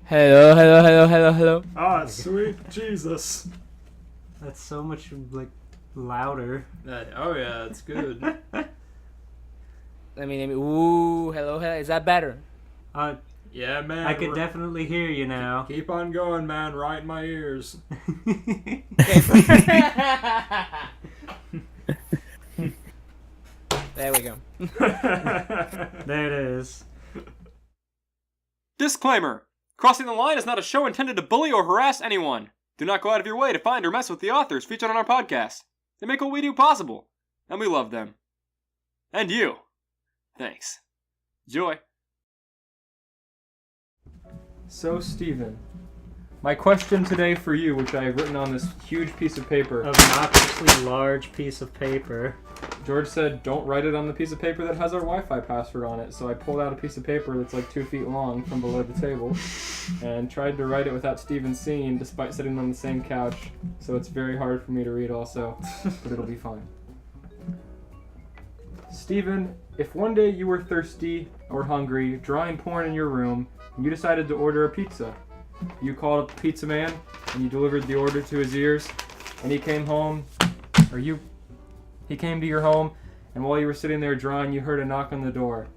Hello, hello, hello, hello, hello. Ah, sweet Jesus. That's so much, louder. Oh yeah, it's good. Let me, ooh, hello, hello. Is that better? Yeah, man. I can definitely hear you now. Keep on going, man. Right in my ears. There we go. There it is. Disclaimer! Crossing the Line is not a show intended to bully or harass anyone. Do not go out of your way to find or mess with the authors featured on our podcast. They make what we do possible, and we love them. And you. Thanks. Enjoy. So, Steven, my question today for you, which I have written on this huge piece of paper. Obnoxiously large piece of paper. George said, don't write it on the piece of paper that has our Wi-Fi password on it. So I pulled out a piece of paper that's like 2 feet long from below the table and tried to write it without Steven seeing, despite sitting on the same couch. So it's very hard for me to read also, but it'll be fine. Steven, if one day you were thirsty or hungry, drawing porn in your room, and you decided to order a pizza, you called up the pizza man and you delivered the order to his ears, and he came home, he came to your home, and while you were sitting there drawing, you heard a knock on the door.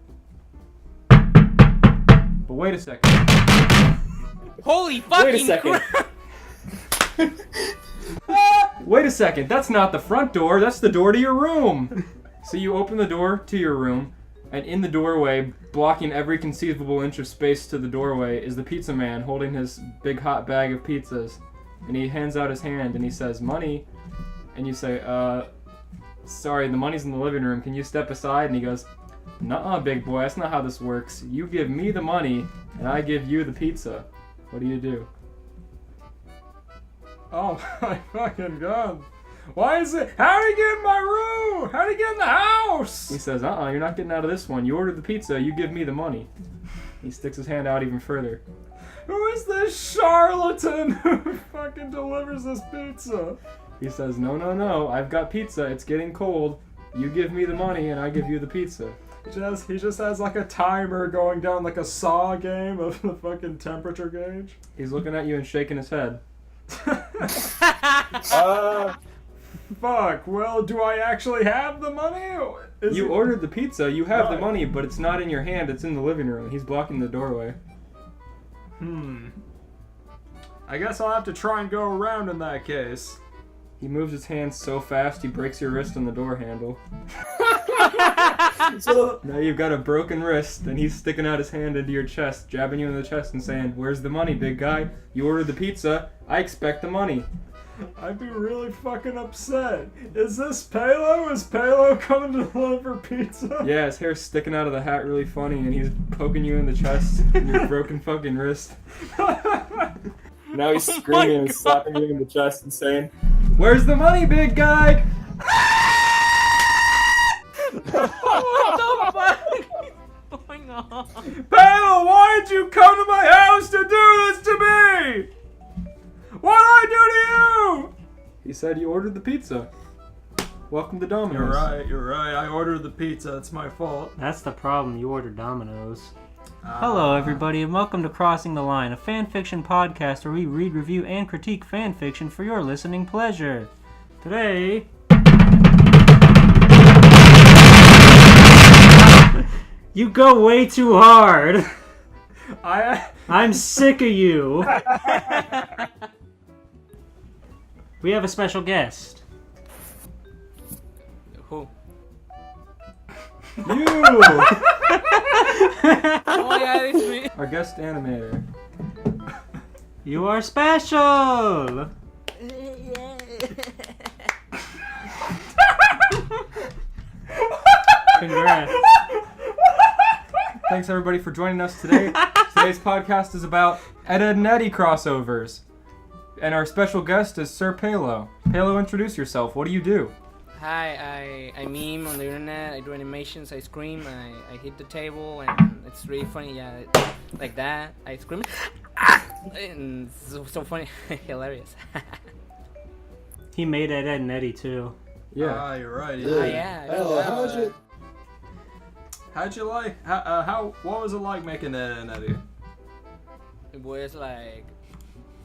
But wait a second. Holy fucking Wait a second. Wait a second, that's not the front door, that's the door to your room. So you open the door to your room, and in the doorway, blocking every conceivable inch of space to the doorway, is the pizza man holding his big hot bag of pizzas. And he hands out his hand and he says, money. And you say, sorry, the money's in the living room, can you step aside? And he goes, nuh-uh, big boy, that's not how this works. You give me the money, and I give you the pizza. What do you do? Oh my fucking god. Why is it? How did he get in my room? How did he get in the house? He says, you're not getting out of this one. You ordered the pizza, you give me the money. He sticks his hand out even further. Who is this charlatan who fucking delivers this pizza? He says, no, I've got pizza, it's getting cold. You give me the money and I give you the pizza. He just has like a timer going down like a Saw game of the fucking temperature gauge. He's looking at you and shaking his head. Fuck, well, do I actually have the money? You ordered the pizza, you have the money, but it's not in your hand, it's in the living room. He's blocking the doorway. I guess I'll have to try and go around in that case. He moves his hand so fast he breaks your wrist on the door handle. Now you've got a broken wrist, and he's sticking out his hand into your chest, jabbing you in the chest and saying, where's the money, big guy? You ordered the pizza, I expect the money. I'd be really fucking upset. Is this Pelo? Is Pelo coming to deliver pizza? Yeah, his hair's sticking out of the hat really funny, and he's poking you in the chest in your broken fucking wrist. Now he's screaming and slapping you in the chest and saying, where's the money, big guy? What the fuck is going on? Pelo, why'd you come to my house to do this to me? What'd I do to you? He said you ordered the pizza. Welcome to Domino's. You're right. I ordered the pizza. It's my fault. That's the problem, you ordered Domino's. Hello everybody, and welcome to Crossing the Line, a fanfiction podcast where we read, review, and critique fanfiction for your listening pleasure. Today... You go way too hard! I'm sick of you! We have a special guest. Who? You! Oh my god, it's me. Our guest animator. You are special! Congrats. Thanks everybody for joining us today. Today's podcast is about Edd Eddy crossovers. And our special guest is Sr Pelo. Pelo, introduce yourself. What do you do? Hi, I meme on the internet, I do animations, I scream, I hit the table, and it's really funny, yeah, like that, I scream, and it's so funny, hilarious. He made Edd Eddy too. Yeah. You're right. Oh yeah. How'd you like? What was it like making Edd Eddy? voice like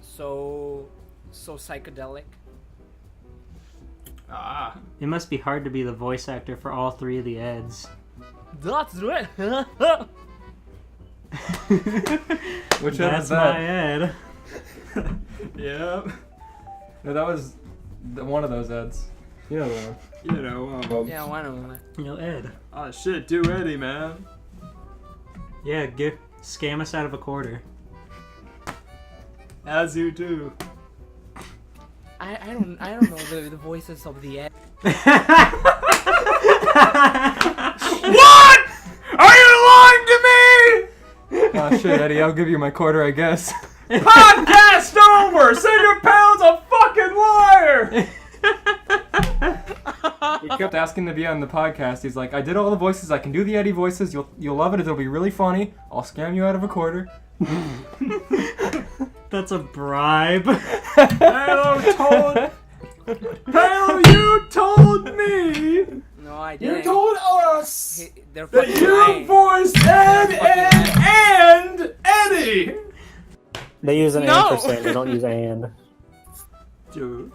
so psychedelic. Ah. It must be hard to be the voice actor for all three of the Edds. That's right. Which That's one was my Edd. Yeah. No, that was one of those Eds. You know the one. You know. Yeah, one of them. You know, Edd. Oh shit, do Eddie, man. Yeah, scam us out of a quarter. As you do. I don't know the voices of the Edd. What? Are you lying to me? Oh shit, Eddie, I'll give you my quarter, I guess. Podcast over! Sr Pelo's a fucking liar! He kept asking to be on the podcast. He's like, I did all the voices. I can do the Eddie voices. You'll love it. It'll be really funny. I'll scam you out of a quarter. That's a bribe. Pelo, you told me! No, I didn't. You told us They're that fucking you lying. voiced Edd, and Eddie! They use an No! ampersand, they don't use and. Dude.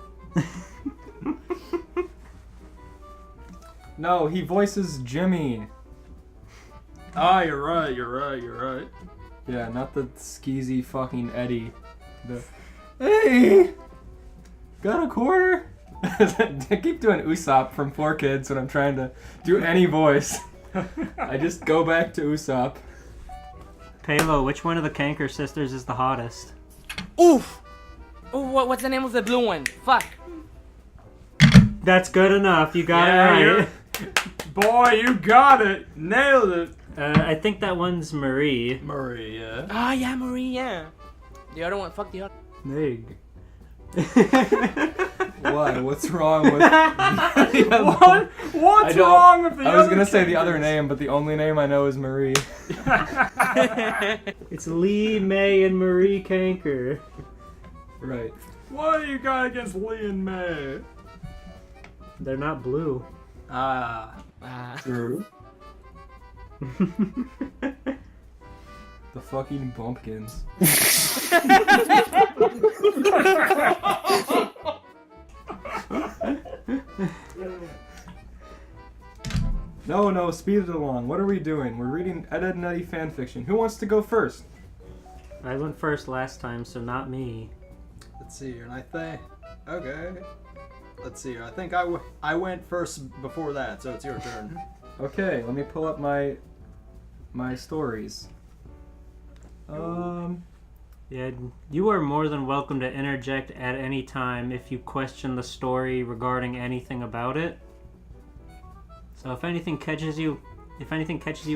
No, he voices Jimmy. Ah, you're right. Yeah, not the skeezy fucking Eddie. Hey! Got a quarter? I keep doing Usopp from 4Kids when I'm trying to do any voice. I just go back to Usopp. Pelo, which one of the Kanker sisters is the hottest? Oof! Ooh, what's the name of the blue one? Fuck. That's good enough. You got Yeah, it right. Boy, you got it. Nailed it. I think that one's Marie. Marie, yeah. Ah, yeah, Marie, yeah. The other one, fuck the other. Nig. Why? What's wrong with... What's wrong with the other I was gonna say the characters? other name, but the only name I know is Marie. It's Lee, May, and Marie Kanker. Right. What do you got against Lee and May? They're not blue. Ah. True. The fucking bumpkins. No, speed it along. What are we doing? We're reading Edd, Eddy fanfiction. Who wants to go first? I went first last time, so not me. Let's see here, and I think... Okay. Let's see here. I think I went first before that, so it's your turn. Okay, let me pull up my stories. Yeah, you are more than welcome to interject at any time if you question the story regarding anything about it. So if anything catches you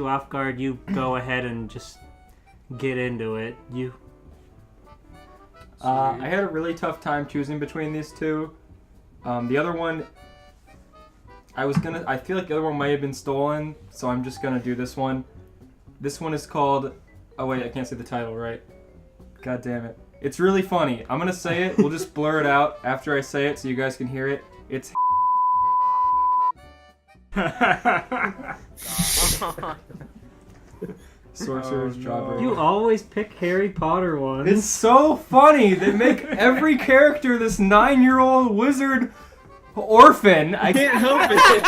off guard, you go ahead and just get into it. I had a really tough time choosing between these two. The other one, I feel like the other one might have been stolen, so I'm just gonna do this one. This one is called, oh wait, I can't say the title, right? God damn it. It's really funny. I'm gonna say it, we'll just blur it out after I say it so you guys can hear it. It's Sorcerer's Jawbreaker. You always pick Harry Potter ones. It's so funny. They make every character this 9-year-old wizard orphan. I can't help it.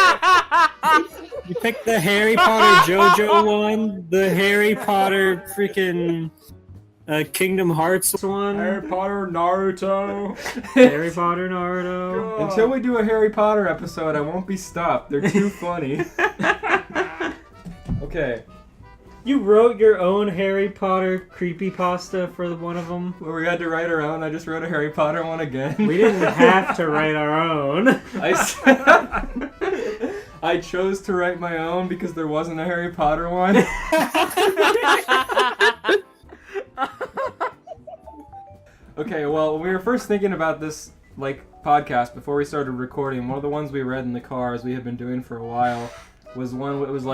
You picked the Harry Potter JoJo one, the Harry Potter freaking Kingdom Hearts one. Harry Potter, Naruto. Harry Potter, Naruto. Until we do a Harry Potter episode, I won't be stopped. They're too funny. Okay. You wrote your own Harry Potter creepypasta for one of them. Well, we had to write our own. I just wrote a Harry Potter one again. We didn't have to write our own. I chose to write my own because there wasn't a Harry Potter one. Okay, well, when we were first thinking about this, podcast before we started recording, one of the ones we read in the car, as we had been doing for a while, was one, it was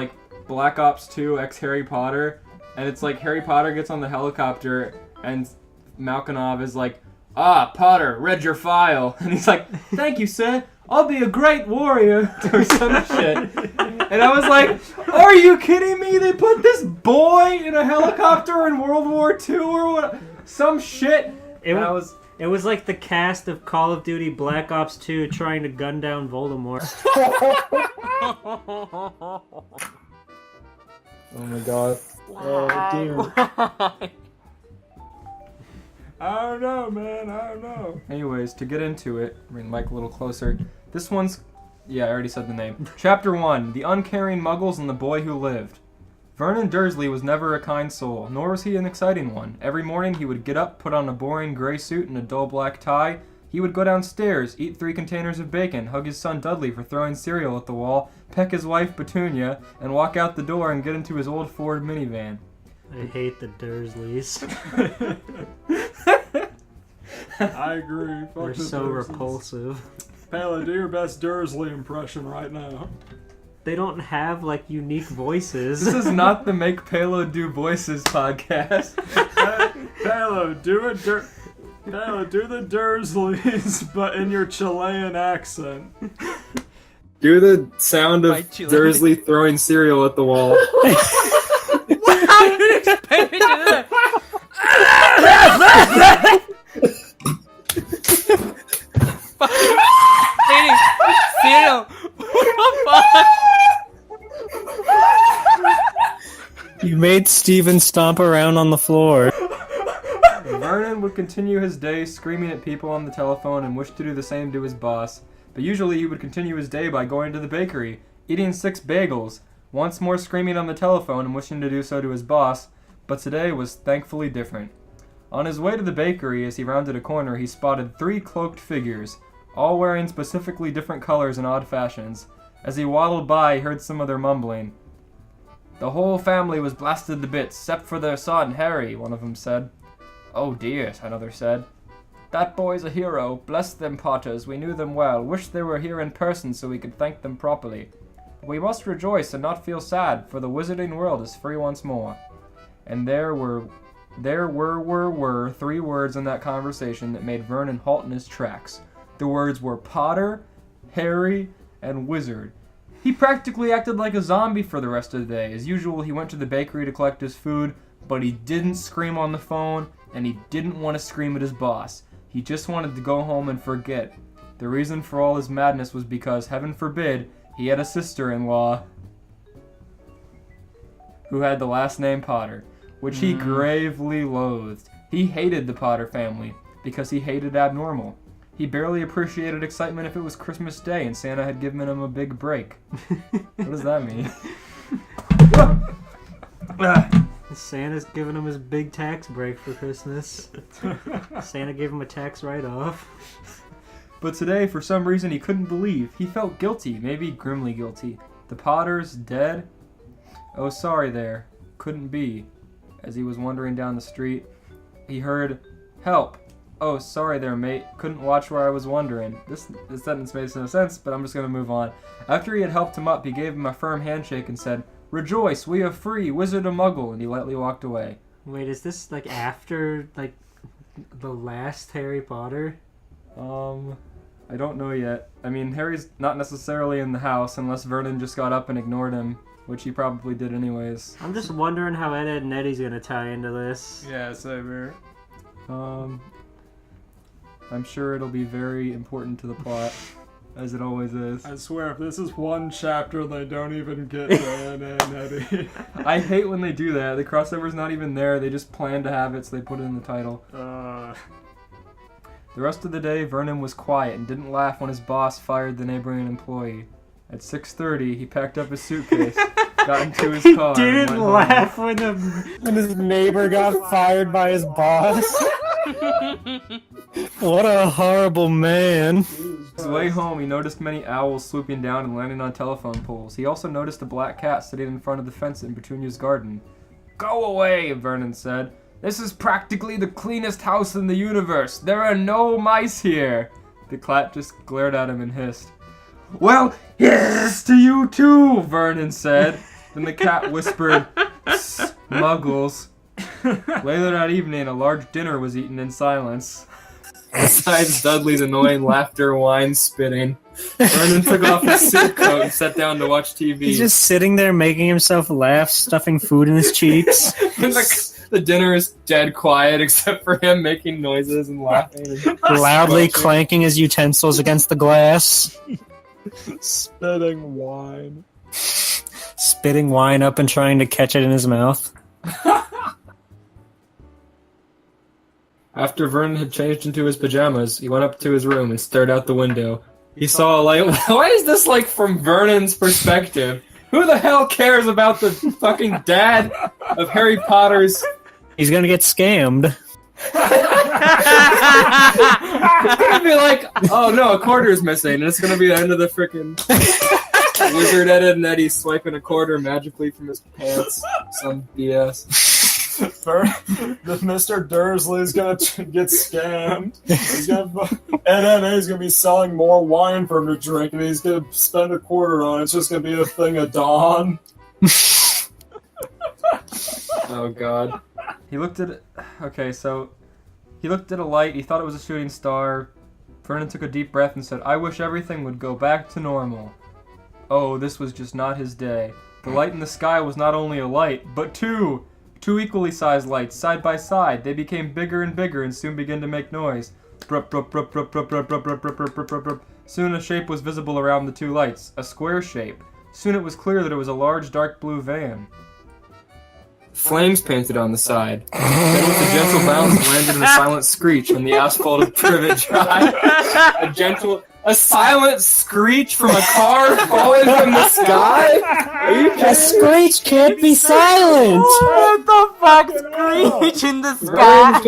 Black Ops 2 x Harry Potter, and it's Harry Potter gets on the helicopter, and Malkinov is like, "Ah, Potter, read your file," and he's like, "Thank you, sir. I'll be a great warrior," or some shit. And I was like, are you kidding me? They put this boy in a helicopter in World War II or what? Some shit. It was like the cast of Call of Duty Black Ops 2 trying to gun down Voldemort. Oh my god. Oh, dear. I don't know, man. I don't know. Anyways, to get into it, bring the mic a little closer. This one's... Yeah, I already said the name. Chapter 1, The Uncaring Muggles and the Boy Who Lived. Vernon Dursley was never a kind soul, nor was he an exciting one. Every morning he would get up, put on a boring gray suit and a dull black tie. He would go downstairs, eat 3 containers of bacon, hug his son Dudley for throwing cereal at the wall, peck his wife Petunia, and walk out the door and get into his old Ford minivan. I hate the Dursleys. I agree. Fuck They're the so Dursleys. repulsive. Pelo, do your best Dursley impression right now. They don't have, like, unique voices. This is not the Make Palo Do Voices podcast. Pelo, do the Dursleys, but in your Chilean accent. Do the sound By of Chile. Dursley throwing cereal at the wall. How did you expect me to do that? Eating cereal. What the fuck? You made Steven stomp around on the floor. Vernon would continue his day screaming at people on the telephone and wished to do the same to his boss. But usually he would continue his day by going to the bakery, eating 6 bagels, once more screaming on the telephone and wishing to do so to his boss, but today was thankfully different. On his way to the bakery, as he rounded a corner, he spotted 3 cloaked figures, all wearing specifically different colors and odd fashions. As he waddled by, he heard some of their mumbling. The whole family was blasted to bits, except for their son, Harry, one of them said. Oh dear, another said. That boy's a hero. Bless them Potters, we knew them well. Wish they were here in person so we could thank them properly. But we must rejoice and not feel sad, for the wizarding world is free once more. And there were 3 words in that conversation that made Vernon halt in his tracks. The words were Potter, Harry, and Wizard. He practically acted like a zombie for the rest of the day. As usual, he went to the bakery to collect his food, but he didn't scream on the phone, and he didn't want to scream at his boss. He just wanted to go home and forget. The reason for all his madness was because, heaven forbid, he had a sister-in-law who had the last name Potter, which he gravely loathed. He hated the Potter family because he hated abnormal. He barely appreciated excitement if it was Christmas Day and Santa had given him a big break. What does that mean? Santa's giving him his big tax break for Christmas. Santa gave him a tax write-off. But today, for some reason, he couldn't believe. He felt guilty, maybe grimly guilty. The Potters dead? Oh, sorry there. Couldn't be. As he was wandering down the street, he heard, help. Oh, sorry there, mate. Couldn't watch where I was wandering. This sentence makes no sense, but I'm just going to move on. After he had helped him up, he gave him a firm handshake and said, Rejoice, we are free, wizard and muggle, and he lightly walked away. Wait, is this, like, after, like, the last Harry Potter? I don't know yet. I mean, Harry's not necessarily in the house unless Vernon just got up and ignored him, which he probably did anyways. I'm just wondering how Edd, Edd, and Eddy's gonna tie into this. Yeah, same here. I'm sure it'll be very important to the plot, as it always is. I swear, if this is one chapter, they don't even get to Edd, Eddy. I hate when they do that. The crossover's not even there. They just plan to have it, so they put it in the title. The rest of the day, Vernon was quiet and didn't laugh when his boss fired the neighboring employee. At 6:30, he packed up his suitcase, got into his car, and Didn't went laugh home. When his neighbor got fired by his boss. What a horrible man. On his way home, he noticed many owls swooping down and landing on telephone poles. He also noticed a black cat sitting in front of the fence in Petunia's garden. Go away, Vernon said. This is practically the cleanest house in the universe. There are no mice here. The cat just glared at him and hissed. Well, yes to you too, Vernon said. Then the cat whispered, Muggles. Later that evening, a large dinner was eaten in silence. Besides Dudley's annoying laughter, wine, spitting. Vernon took off his suit coat and sat down to watch TV. He's just sitting there making himself laugh, stuffing food in his cheeks. The dinner is dead quiet except for him making noises and laughing. Loudly clanking his utensils against the glass. Spitting wine. Spitting wine up and trying to catch it in his mouth. After Vernon had changed into his pajamas, he went up to his room and stared out the window. He saw a light. Why is this like from Vernon's perspective? Who the hell cares about the fucking dad of Harry Potter's? He's gonna get scammed. It's gonna be like, oh no, a quarter is missing, and it's gonna be the end of the frickin' Wizard Edd and Eddy swiping a quarter magically from his pants. Some BS. Mr. Dursley's gonna get scammed. Edd Eddy's gonna be selling more wine for him to drink, and he's gonna spend a quarter on it. It's just gonna be a thing of Dawn. Oh god. He looked at he looked at a light, he thought it was a shooting star. Vernon took a deep breath and said, "I wish everything would go back to normal." Oh, this was just not his day. The light in the sky was not only a light, but two equally sized lights, side by side. They became bigger and bigger and soon began to make noise. Soon a shape was visible around the two lights, a square shape. Soon it was clear that it was a large dark blue van. Flames painted on the side. Then with a gentle bounce landed in a silent screech on the asphalt of Privet Drive. A silent screech from a car falling from the sky? A screech can't be silent! What the fuck? Screech in the sky?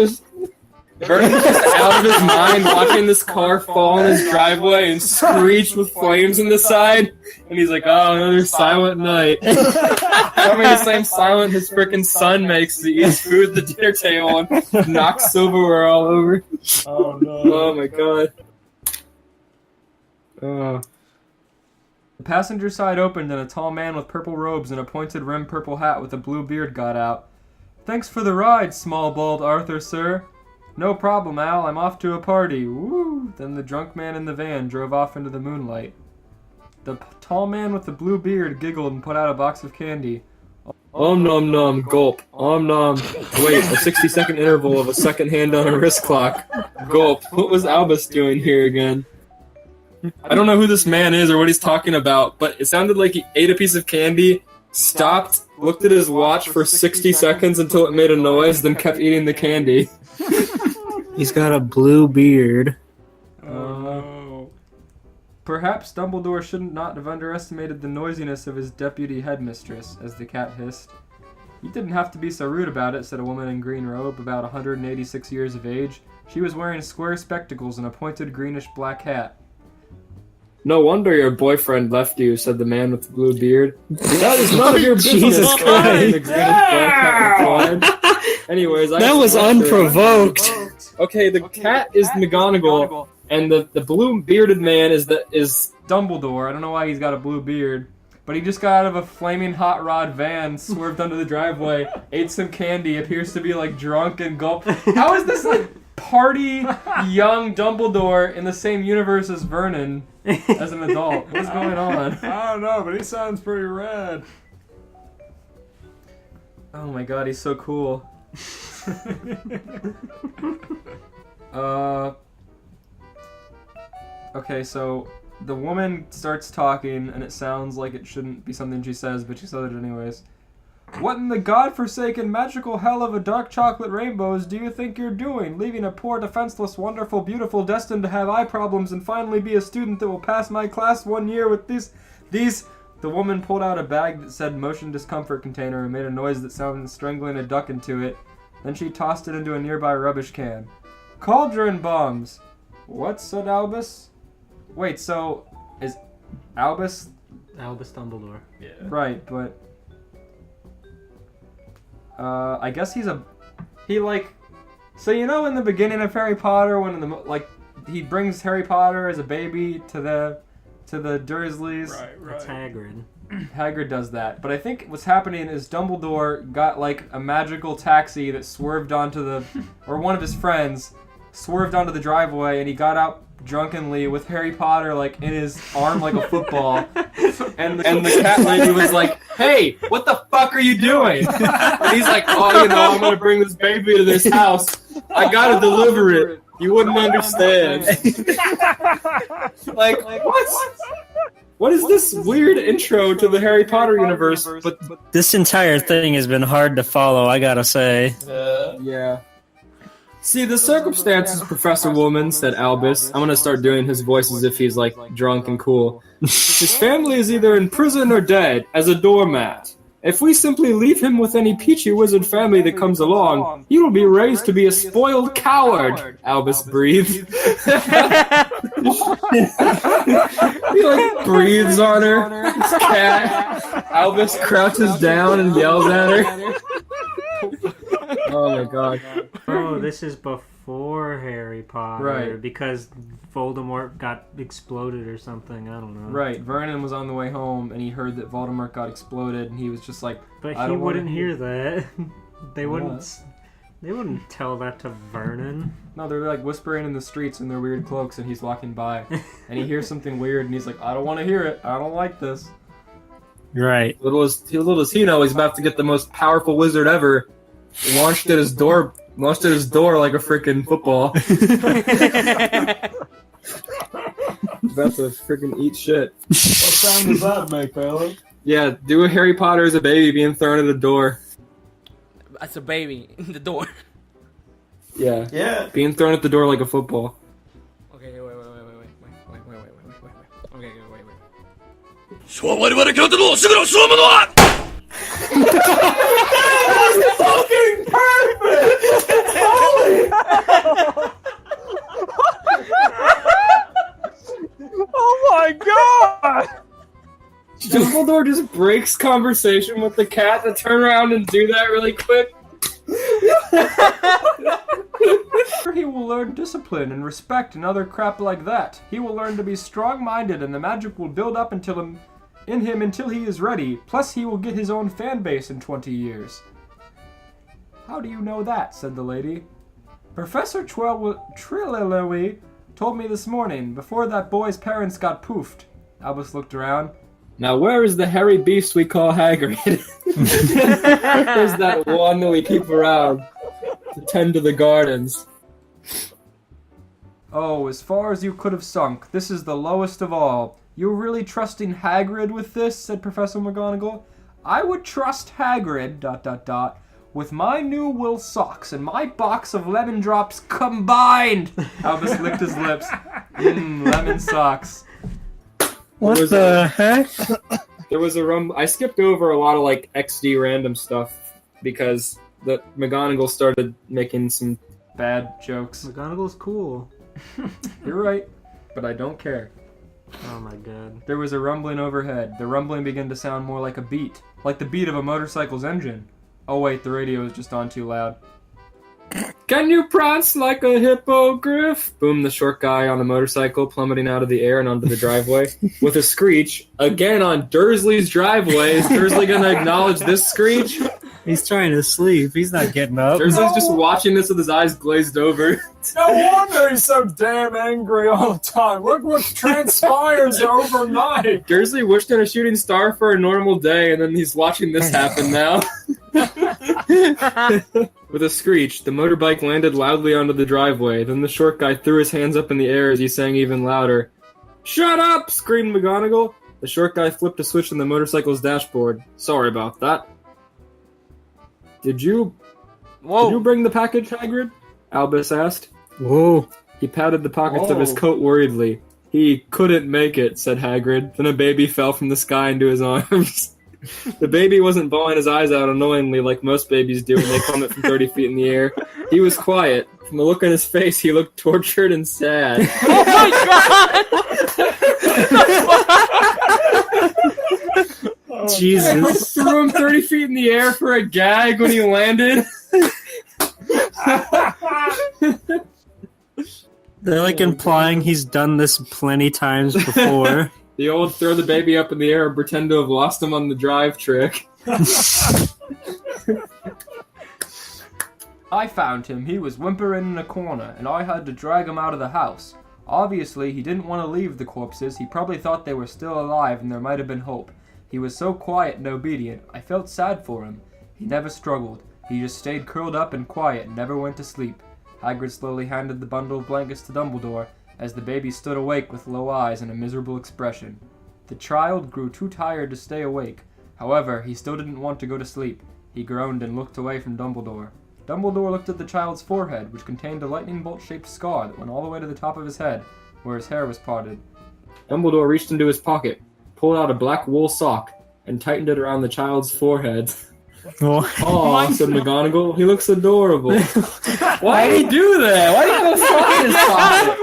Vernon's just out of his mind watching this car fall in his driveway and screech with flames in the side. And he's like, oh, another silent night. Having the same silent his frickin' son makes as he eats food at the dinner table and knocks silverware all over. Oh no. Oh my god. The passenger side opened and a tall man with purple robes and a pointed rimmed purple hat with a blue beard got out. Thanks for the ride, small bald Arthur, sir. No problem, Al. I'm off to a party. Woo! Then the drunk man in the van drove off into the moonlight. The tall man with the blue beard giggled and put out a box of candy. Om nom nom, gulp. Om nom. Wait, a 60-second interval of a second hand on a wrist clock. Gulp. What was Albus doing here again? I don't know who this man is or what he's talking about, but it sounded like he ate a piece of candy, stopped, looked at his watch for 60 seconds until it made a noise, then kept eating the candy. He's got a blue beard. Perhaps Dumbledore should not have underestimated the noisiness of his deputy headmistress, as the cat hissed. You didn't have to be so rude about it, said a woman in green robe, about 186 years of age. She was wearing square spectacles and a pointed greenish-black hat. No wonder your boyfriend left you, said the man with the blue beard. That is none of your business. Jesus Christ. The greenish-black hat replied. Anyways, That was unprovoked. Okay, the cat is McGonagall, and the blue bearded man is Dumbledore. I don't know why he's got a blue beard, but he just got out of a flaming hot rod van, swerved under the driveway, ate some candy, appears to be like drunk and gulp. How is this like party young Dumbledore in the same universe as Vernon as an adult? What's going on? I don't know, but he sounds pretty rad. Oh my god, he's so cool. Okay, so the woman starts talking, and it sounds like it shouldn't be something she says, but she says it anyways. What in the godforsaken magical hell of a dark chocolate rainbows do you think you're doing? Leaving a poor, defenseless, wonderful, beautiful, destined to have eye problems and finally be a student that will pass my class 1 year with these... The woman pulled out a bag that said motion discomfort container and made a noise that sounded like strangling a duck into it. Then she tossed it into a nearby rubbish can. Cauldron bombs! What, said Albus? Wait, so is Albus... Albus Dumbledore. Yeah. Right, but... I guess So you know in the beginning of Harry Potter when he brings Harry Potter as a baby to the Dursleys? Right. That's Hagrid. Hagrid does that. But I think what's happening is Dumbledore got like a magical taxi that swerved onto or one of his friends swerved onto the driveway, and he got out drunkenly with Harry Potter like in his arm like a football. And the cat lady was like, "Hey, what the fuck are you doing?" And he's like, "Oh, I'm gonna bring this baby to this house. I gotta deliver it. You wouldn't understand." Like what? What is this weird intro to the Harry Potter universe? But This entire thing has been hard to follow, I gotta say. yeah. See, the circumstances, Professor Woolman, said Albus. I'm gonna start doing his voice as if he's, like, drunk and cool. His family is either in prison or dead, as a doormat. If we simply leave him with any peachy wizard family that comes along, he will be raised to be a spoiled coward, Albus breathed. He, like, breathes on her. His cat. Albus crouches down and yells at her. Oh my god. Oh, this is before Harry Potter. Right. Because Voldemort got exploded or something. I don't know. Right. Vernon was on the way home and he heard that Voldemort got exploded and he was just like, But I he don't wouldn't wanna hear that. They wouldn't. What? They wouldn't tell that to Vernon. No, they're like whispering in the streets in their weird cloaks and he's walking by. And he hears something weird and he's like, I don't want to hear it. I don't like this. Right. Little does he know he's about to get the most powerful wizard ever. Launched at his door like a freaking football. About to freaking eat shit. What sound does that make, Pelo? Yeah, do a Harry Potter as a baby being thrown at a door. As a baby in the door. Yeah. Yeah. Being thrown at the door like a football. Okay, wait. Okay, wait. Fucking perfect! Holy hell! Oh my god! Dumbledore just breaks conversation with the cat to turn around and do that really quick. He will learn discipline and respect and other crap like that. He will learn to be strong-minded and the magic will build up in him until he is ready. Plus he will get his own fan base in 20 years. How do you know that? Said the lady. Professor Trelawney told me this morning, before that boy's parents got poofed. Albus looked around. Now where is the hairy beast we call Hagrid? Where's that one that we keep around to tend to the gardens? Oh, as far as you could have sunk, this is the lowest of all. You're really trusting Hagrid with this? Said Professor McGonagall. I would trust Hagrid, ... with my new wool socks and my box of lemon drops combined. Albus licked his lips. Lemon socks. What the heck? There was a I skipped over a lot of like XD random stuff because the McGonagall started making some bad jokes. McGonagall's cool. You're right, but I don't care. Oh my god. There was a rumbling overhead. The rumbling began to sound more like a beat, like the beat of a motorcycle's engine. Oh wait, the radio is just on too loud. Can you prance like a hippogriff? Boomed the short guy on the motorcycle, plummeting out of the air and onto the driveway. With a screech, again on Dursley's driveway. Is Dursley gonna acknowledge this screech? He's trying to sleep. He's not getting up. Dursley's just watching this with his eyes glazed over. No wonder he's so damn angry all the time. Look what transpires overnight. Dursley wished on a shooting star for a normal day, and then he's watching this happen now. With a screech, the motorbike landed loudly onto the driveway. Then the short guy threw his hands up in the air as he sang even louder. Shut up! Screamed McGonagall. The short guy flipped a switch on the motorcycle's dashboard. Sorry about that. Did you bring the package, Hagrid? Albus asked. Whoa. He patted the pockets of his coat worriedly. He couldn't make it, said Hagrid. Then a baby fell from the sky into his arms. The baby wasn't bawling his eyes out annoyingly like most babies do when they plummet from 30 feet in the air. He was quiet. From the look on his face, he looked tortured and sad. Oh my god! Jesus. Threw him 30 feet in the air for a gag when he landed. They're like implying he's done this plenty times before. The old throw the baby up in the air and pretend to have lost him on the drive trick. I found him. He was whimpering in a corner, and I had to drag him out of the house. Obviously, he didn't want to leave the corpses. He probably thought they were still alive and there might have been hope. He was so quiet and obedient. I felt sad for him. He never struggled. He just stayed curled up and quiet and never went to sleep. Hagrid slowly handed the bundle of blankets to Dumbledore as the baby stood awake with low eyes and a miserable expression. The child grew too tired to stay awake. However, he still didn't want to go to sleep. He groaned and looked away from Dumbledore. Dumbledore looked at the child's forehead, which contained a lightning bolt-shaped scar that went all the way to the top of his head, where his hair was parted. Dumbledore reached into his pocket, pulled out a black wool sock, and tightened it around the child's forehead. Aw, said McGonagall. He looks adorable. Why did he do that? Why did he have a sock in his pocket?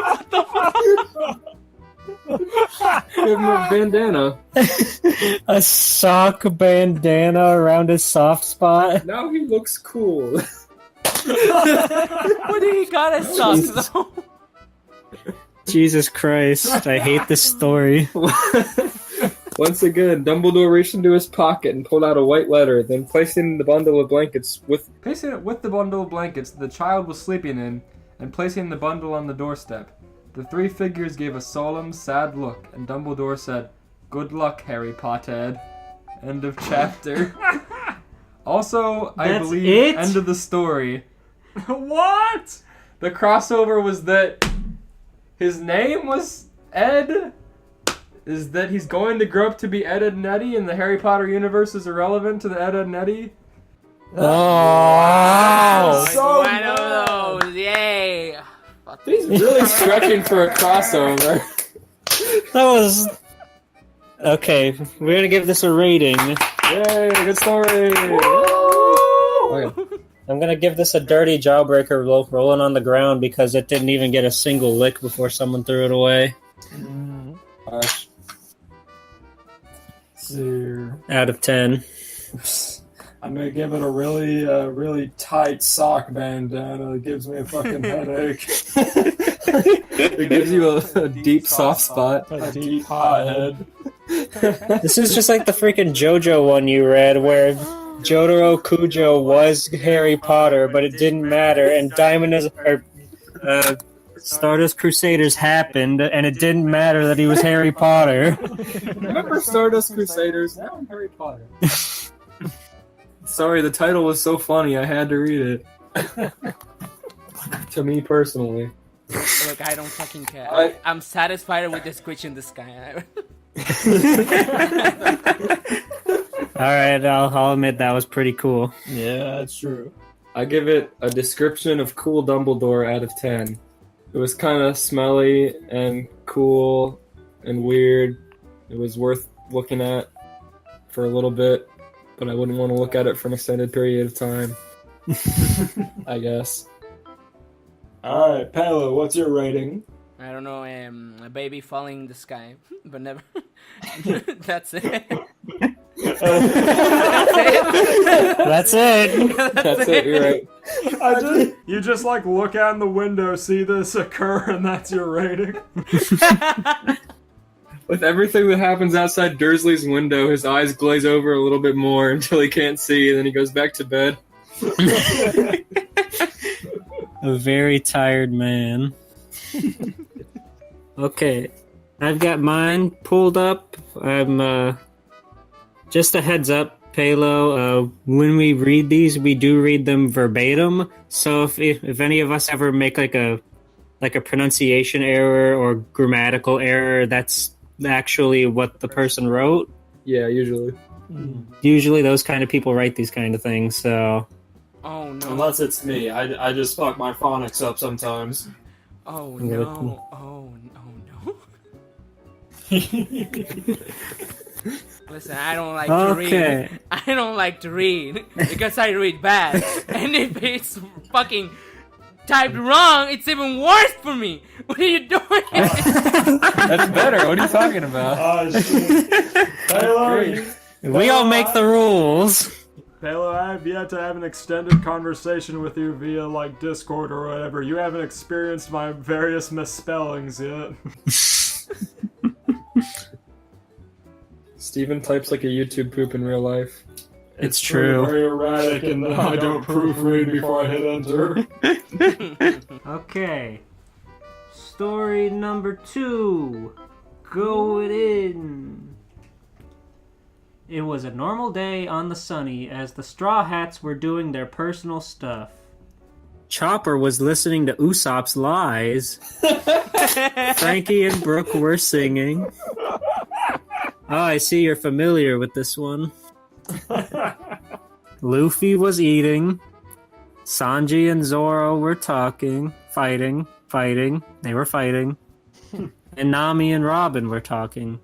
Give him a bandana. A sock bandana around his soft spot. Now he looks cool. What did he got as socks though? Jesus Christ, I hate this story. Once again, Dumbledore reached into his pocket and pulled out a white letter, then placed it in the bundle of blankets Placing it with the bundle of blankets the child was sleeping in, and placing the bundle on the doorstep. The three figures gave a solemn, sad look, and Dumbledore said, "Good luck, Harry Potter." End of chapter. Also, I That's believe, it? end of the story. What? The crossover was that his name was Ed? Is that he's going to grow up to be Edd Eddy and the Harry Potter universe is irrelevant to the Edd Eddy? Oh! So One of those, yay! He's really stretching for a crossover. That was... Okay, we're gonna give this a rating. Yay, good story! Okay. I'm gonna give this a dirty jawbreaker rolling on the ground because it didn't even get a single lick before someone threw it away. Harsh. Out of 10. I'm gonna give it a really tight sock bandana. It gives me a fucking headache. It gives you a deep soft spot. A deep hot head. This is just like the freaking JoJo one you read where Jotaro Kujo was Harry Potter, but it didn't matter, and Stardust Crusaders happened, and it didn't matter that he was Harry Potter. Remember Stardust Crusaders? Now I'm Harry Potter. Sorry, the title was so funny, I had to read it. To me personally. Look, I don't fucking care. I'm satisfied with the squitch in the sky. Alright, I'll admit that was pretty cool. Yeah, that's true. I give it a description of cool Dumbledore out of 10. It was kind of smelly and cool and weird. It was worth looking at for a little bit, but I wouldn't want to look at it for an extended period of time. I guess. Alright, Pelo, what's your rating? I don't know, a baby falling in the sky, but never. That's it. That's it. That's it, you're right. You just like look out in the window, see this occur, and that's your rating. With everything that happens outside Dursley's window, his eyes glaze over a little bit more until he can't see, and then he goes back to bed. A very tired man. Okay, I've got mine pulled up. I'm just a heads up, Pelo. When we read these, we do read them verbatim. So if any of us ever make like a pronunciation error or grammatical error, that's actually what the person wrote. Yeah, usually. Usually, those kind of people write these kind of things. So. Oh no. Unless it's me. I just fuck my phonics up sometimes. Oh no. Oh no. Listen, I don't like to read. I don't like to read because I read bad. And if it's fucking typed wrong, it's even worse for me. What are you doing? That's better. What are you talking about? Oh, shit. Pelo, We all make the rules. Pelo, I have yet to have an extended conversation with you via like Discord or whatever. You haven't experienced my various misspellings yet. Steven types like a YouTube poop in real life. It's true. Very erratic, and I don't proofread before I hit enter. Okay. Story number 2. Going in. It was a normal day on the Sunny as the Straw Hats were doing their personal stuff. Chopper was listening to Usopp's lies. Frankie and Brooke were singing. Oh, I see you're familiar with this one. Luffy was eating. Sanji and Zoro were talking, fighting. They were fighting. And Nami and Robin were talking.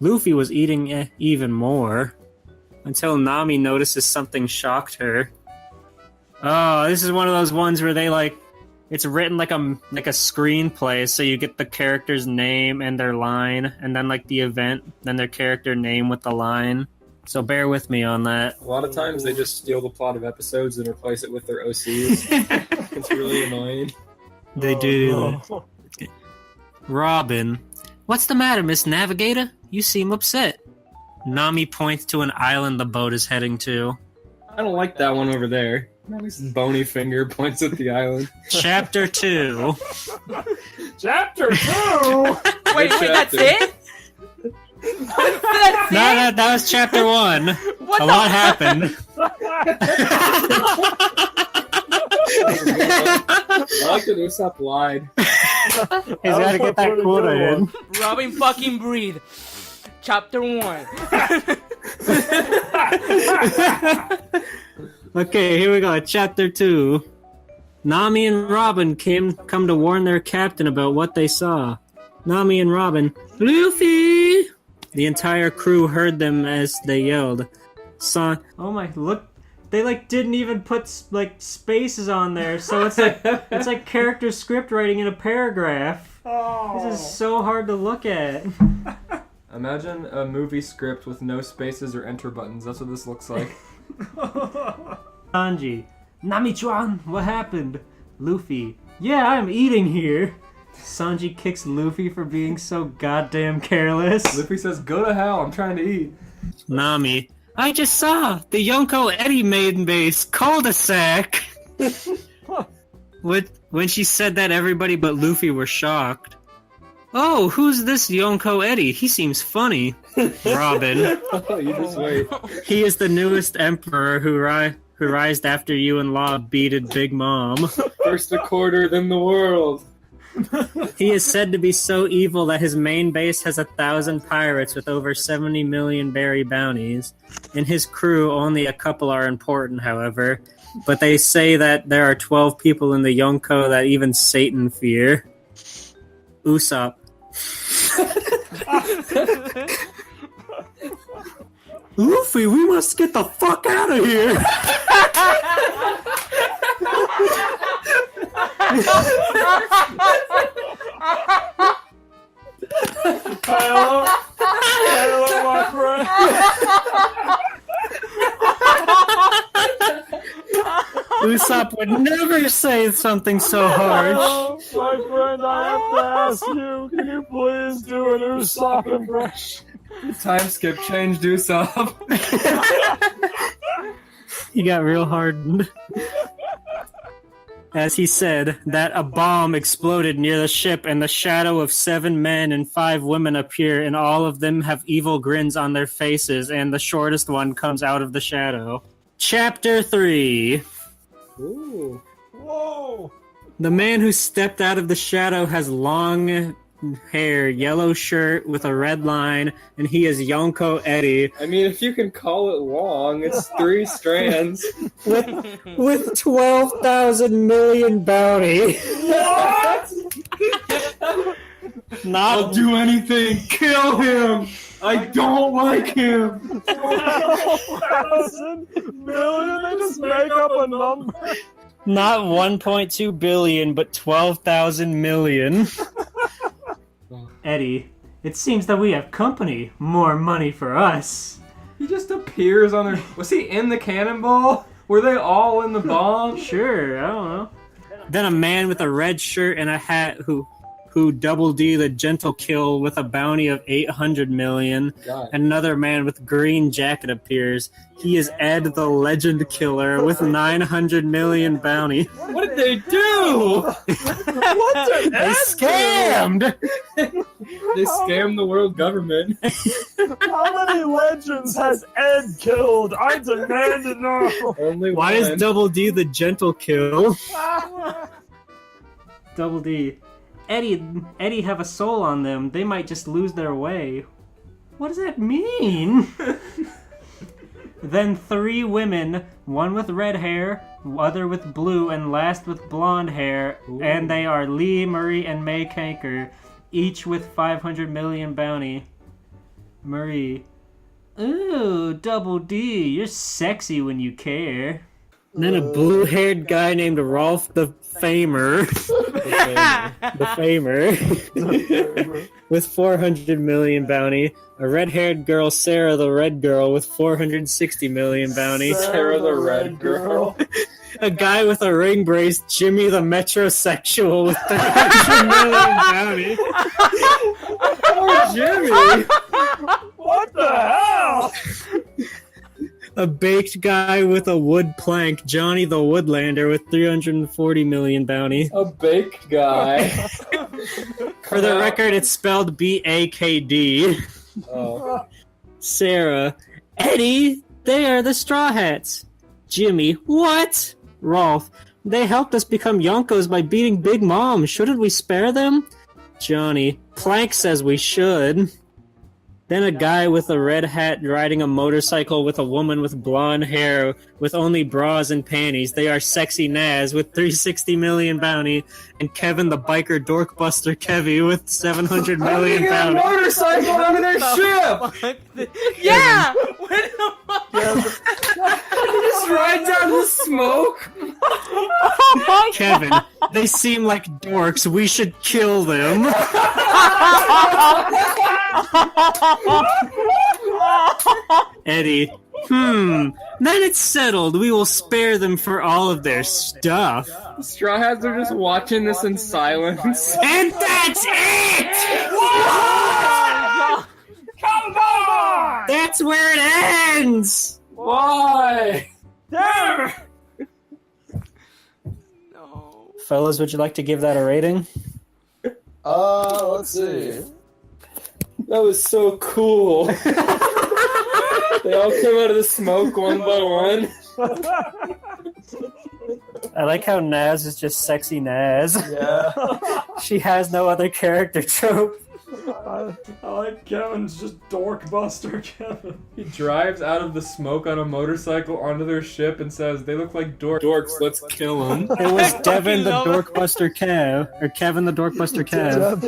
Luffy was eating even more. Until Nami notices something shocked her. Oh, this is one of those ones where they it's written like a screenplay, so you get the character's name and their line, and then the event, then their character name with the line. So bear with me on that. A lot of times they just steal the plot of episodes and replace it with their OCs. It's really annoying. They do. No. Robin. What's the matter, Miss Navigator? You seem upset. Nami points to an island the boat is heading to. I don't like that one over there. Nami's bony finger points at the island. Chapter 2. Chapter 2? Wait, that's it? That's No, it? that was chapter 1. What A the lot happened. I like that Usopp lied. He's got to get that Pretty quota good in. Robin fucking breathe. Chapter 1. Okay, here we go. Chapter 2. Nami and Robin come to warn their captain about what they saw. Nami and Robin, Luffy! The entire crew heard them as they yelled. Oh my, look. They didn't even put spaces on there, so it's like character script writing in a paragraph. Oh. This is so hard to look at. Imagine a movie script with no spaces or enter buttons. That's what this looks like. Sanji, Nami-chan, what happened? Luffy, yeah, I'm eating here. Sanji kicks Luffy for being so goddamn careless. Luffy says, go to hell, I'm trying to eat. Nami, I just saw the Yonko Eddy maiden base cul-de-sac. When she said that, everybody but Luffy were shocked. Oh, who's this Yonko Eddy? He seems funny. Robin. Oh, you just wait. He is the newest emperor who rised after you and Law beated Big Mom. First a quarter, then the world. He is said to be so evil that his main base has 1,000 pirates with over 70 million berry bounties. In his crew, only a couple are important, however. But they say that there are 12 people in the Yonko that even Satan fear. Usopp. Luffy, we must get the fuck out of here! Hello, my friend. Usopp would never say something so harsh. Hello, my friend, I have to ask you, can you please do an Usopp impression? Time skip changed Usopp. He got real hardened. As he said, that a bomb exploded near the ship and the shadow of 7 men and 5 women appear, and all of them have evil grins on their faces, and the shortest one comes out of the shadow. Chapter 3. Ooh. Whoa! The man who stepped out of the shadow has long hair, yellow shirt with a red line, and he is Yonko Eddy. I mean, if you can call it long, it's 3 strands. With 12,000 million bounty. What? Not do anything. Kill him. I don't like him. 12,000 million? They just make up a number. Not 1.2 billion, but 12,000 million. Eddie, it seems that we have company. More money for us. He just appears on their... Was he in the cannonball? Were they all in the bomb? Sure, I don't know. Then a man with a red shirt and a hat who who Double D the Gentle kill with a bounty of 800 million. God. And another man with green jacket appears. He is Edd the Legend Killer with 900 million bounty. What did they do? What did They scammed! They scammed the world government. How many legends has Edd killed? I demand to know. Only Why one. is Double D the Gentle kill? Double D. Eddie have a soul on them. They might just lose their way. What does that mean? Then 3 women, one with red hair, other with blue, and last with blonde hair, and they are Lee, Murray, and May Kanker, each with 500 million bounty. Murray. Ooh, Double D, you're sexy when you care. And then a blue-haired guy named Rolf the Famer. The Famer. With 400 million bounty. A red-haired girl, Sarah the Red Girl, with 460 million bounty. Sarah the Red Girl. A guy with a ring brace, Jimmy the Metrosexual, with 300 million bounty. Poor Jimmy. What the hell? A baked guy with a wood plank, Johnny the Woodlander, with 340 million bounty. A baked guy. For the record, it's spelled B-A-K-D. Oh. Sarah. Eddie, they are the Straw Hats. Jimmy. What? Rolf. They helped us become Yonkos by beating Big Mom. Shouldn't we spare them? Johnny. Plank says we should. Then a guy with a red hat riding a motorcycle with a woman with blonde hair with only bras and panties. They are Sexy Naz with 360 million bounty, and Kevin the biker dorkbuster Kevy with 700 million A bounty. motorcycle under their ship! Yeah! What the fuck? Just ride down the smoke! Kevin, they seem like dorks. We should kill them. Eddie, then it's settled. We will spare them for all of their stuff. The Straw Hats are just watching this in silence. And that's it! Come on! That's where it ends! Why? Damn! No. Fellas, would you like to give that a rating? Let's see. That was so cool. They all came out of the smoke one by one. I like how Naz is just Sexy Naz. Yeah. She has no other character trope. I like Kevin's just dorkbuster Kevin. He drives out of the smoke on a motorcycle onto their ship and says, "They look like dorks, let's kill them." It was Devin the love it. Dorkbuster Kev. Or Kevin the Dorkbuster Kev.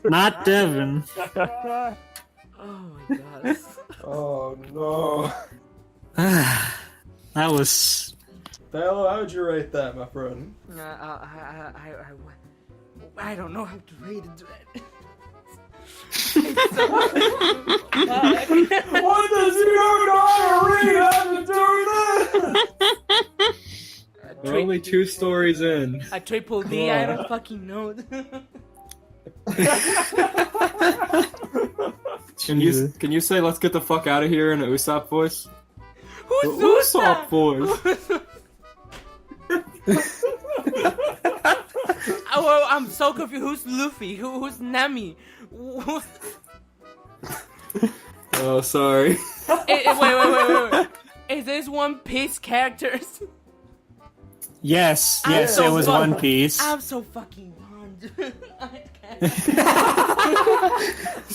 Not Devin. Oh my god. Oh no. That was... Pelo, how would you rate that, my friend? I don't know how to rate it. What does you know how to read have to do this? We're only 2 stories in. A triple D, I don't fucking know. Can you say "let's get the fuck out of here" in an Usopp voice? Who's Usopp voice? Oh, I'm so confused. Who's Luffy? Who's Nami? Oh, sorry. Wait. Is this One Piece characters? Yes, I'm yes, so it was fuck- One Piece. I'm so fucking bummed. I can't.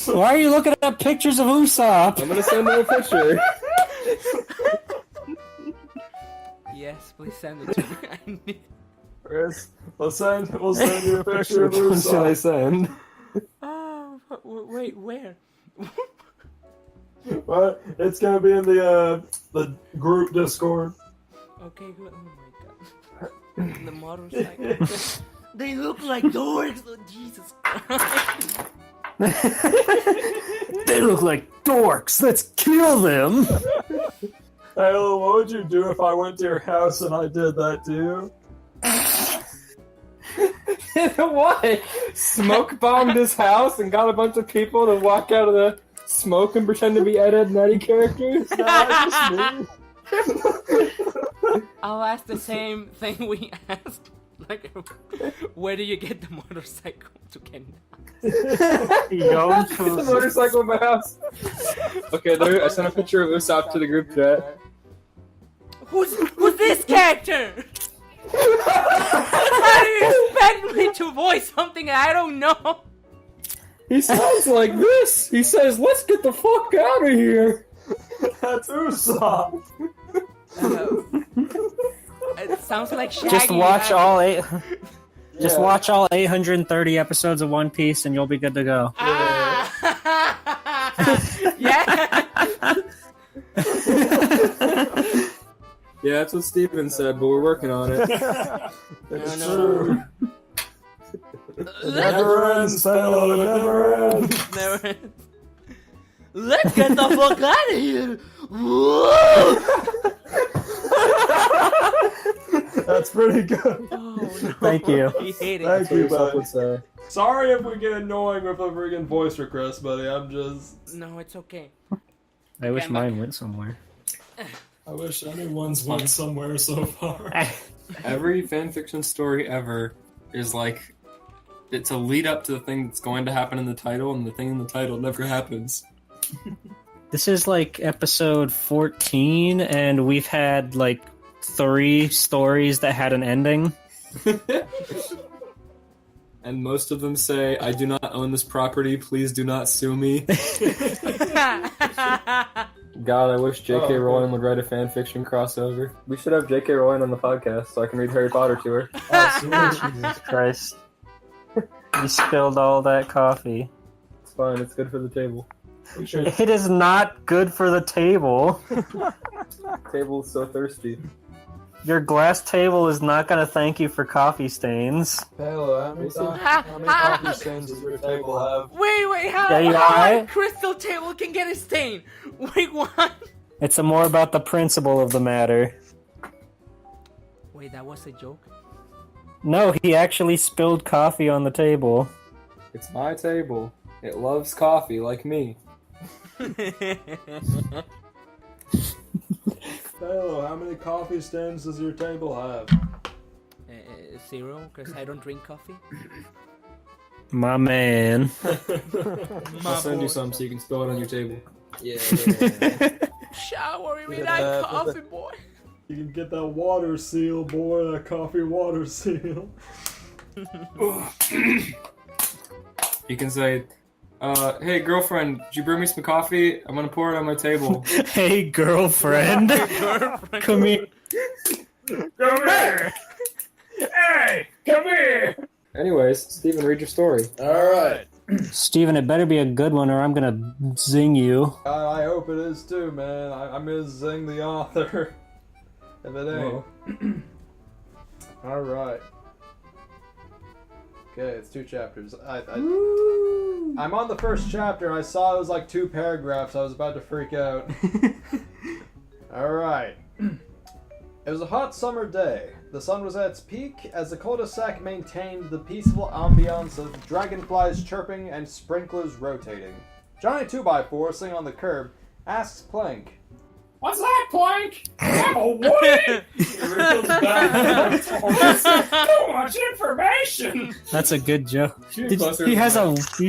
Why are you looking at pictures of Usopp? I'm gonna send him a picture. Yes, please send it to me. I need... Chris, we'll send you a picture of Which one should I Usopp. send? Oh, wait, where? What? It's gonna be in the group Discord. Okay, good. Oh my god. The motorcycle. They look like dorks. Oh, Jesus Christ. They look like dorks. Let's kill them. Hey, what would you do if I went to your house and I did that to you? What? Smoke bombed his house and got a bunch of people to walk out of the smoke and pretend to be Edd Eddy characters? Just me. I'll ask the same thing we asked. Like, where do you get the motorcycle to get The motorcycle in my house. Okay, there. I sent a picture of Usopp to the group chat. Who's this character? How do you expect me to voice something I don't know? He sounds like this. He says, "Let's get the fuck out of here." That's Usopp. It sounds like Shaggy. Just watch all Yeah. watch all 830 episodes of One Piece, and you'll be good to go. Ah! Yeah. Yeah, that's what Steven said, but we're working on it. It's No. true. It never ends, Pelo. It never ends. Never ends. Let's get the fuck out of here. Whoa! That's pretty good. Oh, no. Thank you. He hated Thank it. you, Usopp buddy. would say. Sorry if we get annoying with a friggin' voice request, buddy. I'm just. No, it's okay. I wish Yeah, mine went somewhere. I wish anyone's went somewhere so far. Every fanfiction story ever is like, it's a lead up to the thing that's going to happen in the title, and the thing in the title never happens. This is like episode 14, and we've had like 3 stories that had an ending. And most of them say, "I do not own this property, please do not sue me." God, I wish J.K. Rowling would write a fanfiction crossover. We should have J.K. Rowling on the podcast so I can read Harry Potter to her. Jesus Christ. You spilled all that coffee. It's fine, it's good for the table. It is not good for the table. Table's so thirsty. Your glass table is not going to thank you for coffee stains. Pelo, how many coffee stains does your table have? Wait, how Yeah, you how alright? a crystal table can get a stain? Wait, what? It's more about the principle of the matter. Wait, that was a joke? No, he actually spilled coffee on the table. It's my table. It loves coffee like me. Pelo, how many coffee stains does your table have? 0, because I don't drink coffee. My man. I'll send you some so you can spill it on your table. Yeah. Shower me Yeah, that but coffee, boy. You can get that water seal, boy, that coffee water seal. You can say, "Hey girlfriend, did you bring me some coffee? I'm gonna pour it on my table." Hey, girlfriend. Come here. Come here! Hey, come here! Anyways, Steven, read your story. Alright. Steven, it better be a good one or I'm going to zing you. I hope it is too, man. I'm gonna zing the author. If it ain't. Alright. Okay, it's 2 chapters. I'm on the first chapter and I saw it was like 2 paragraphs. I was about to freak out. Alright. It was a hot summer day. The sun was at its peak as the cul-de-sac maintained the peaceful ambiance of dragonflies chirping and sprinklers rotating. Johnny 2x4, sitting on the curb, asks Plank, What's that, Plank? I'm a Woody! Too much information! That's a good joke. He Did you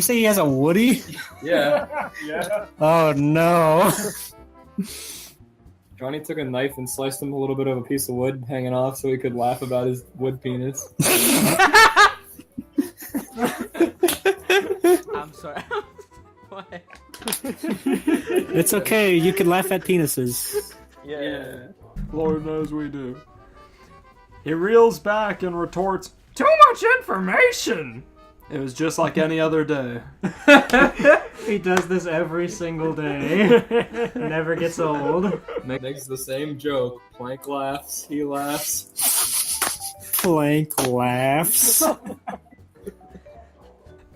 say he has a Woody? Yeah. Yeah. Oh no. Johnny took a knife and sliced him a little bit of a piece of wood hanging off so he could laugh about his wood penis. I'm sorry. What? It's okay, you can laugh at penises. Yeah. Lord knows we do. He reels back and retorts, Too much information! It was just like any other day. He does this every single day. Never gets old. Makes the same joke. Plank laughs, he laughs. Plank laughs.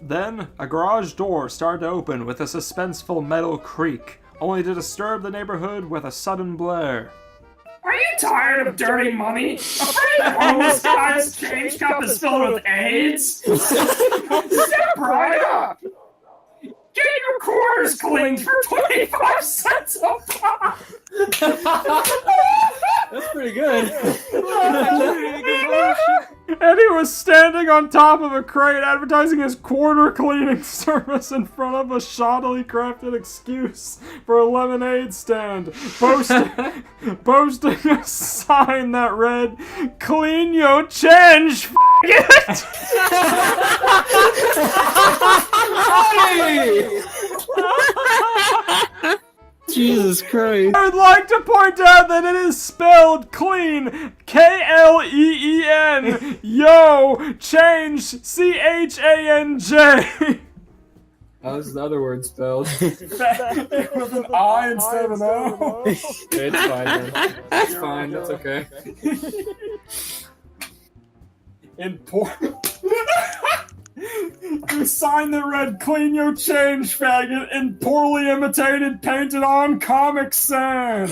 Then, a garage door started to open with a suspenseful metal creak, only to disturb the neighborhood with a sudden blare. Are you tired of dirty money? Afraid the homeless guy's change cup is filled with AIDS? Step right up! Get your quarters cleaned for 25 cents a pop! That's pretty good. Eddie was standing on top of a crate advertising his quarter cleaning service in front of a shoddily crafted excuse for a lemonade stand, posting a sign that read, "Clean your change, f***it!" Jesus Christ. I would like to point out that it is spelled clean, Kleen, yo, change, CHANJ. How's the other word spelled? With an I instead of an O. It's fine, man. It's fine, that's okay. The sign that read "Clean your change, faggot" in poorly imitated, painted on Comic Sans.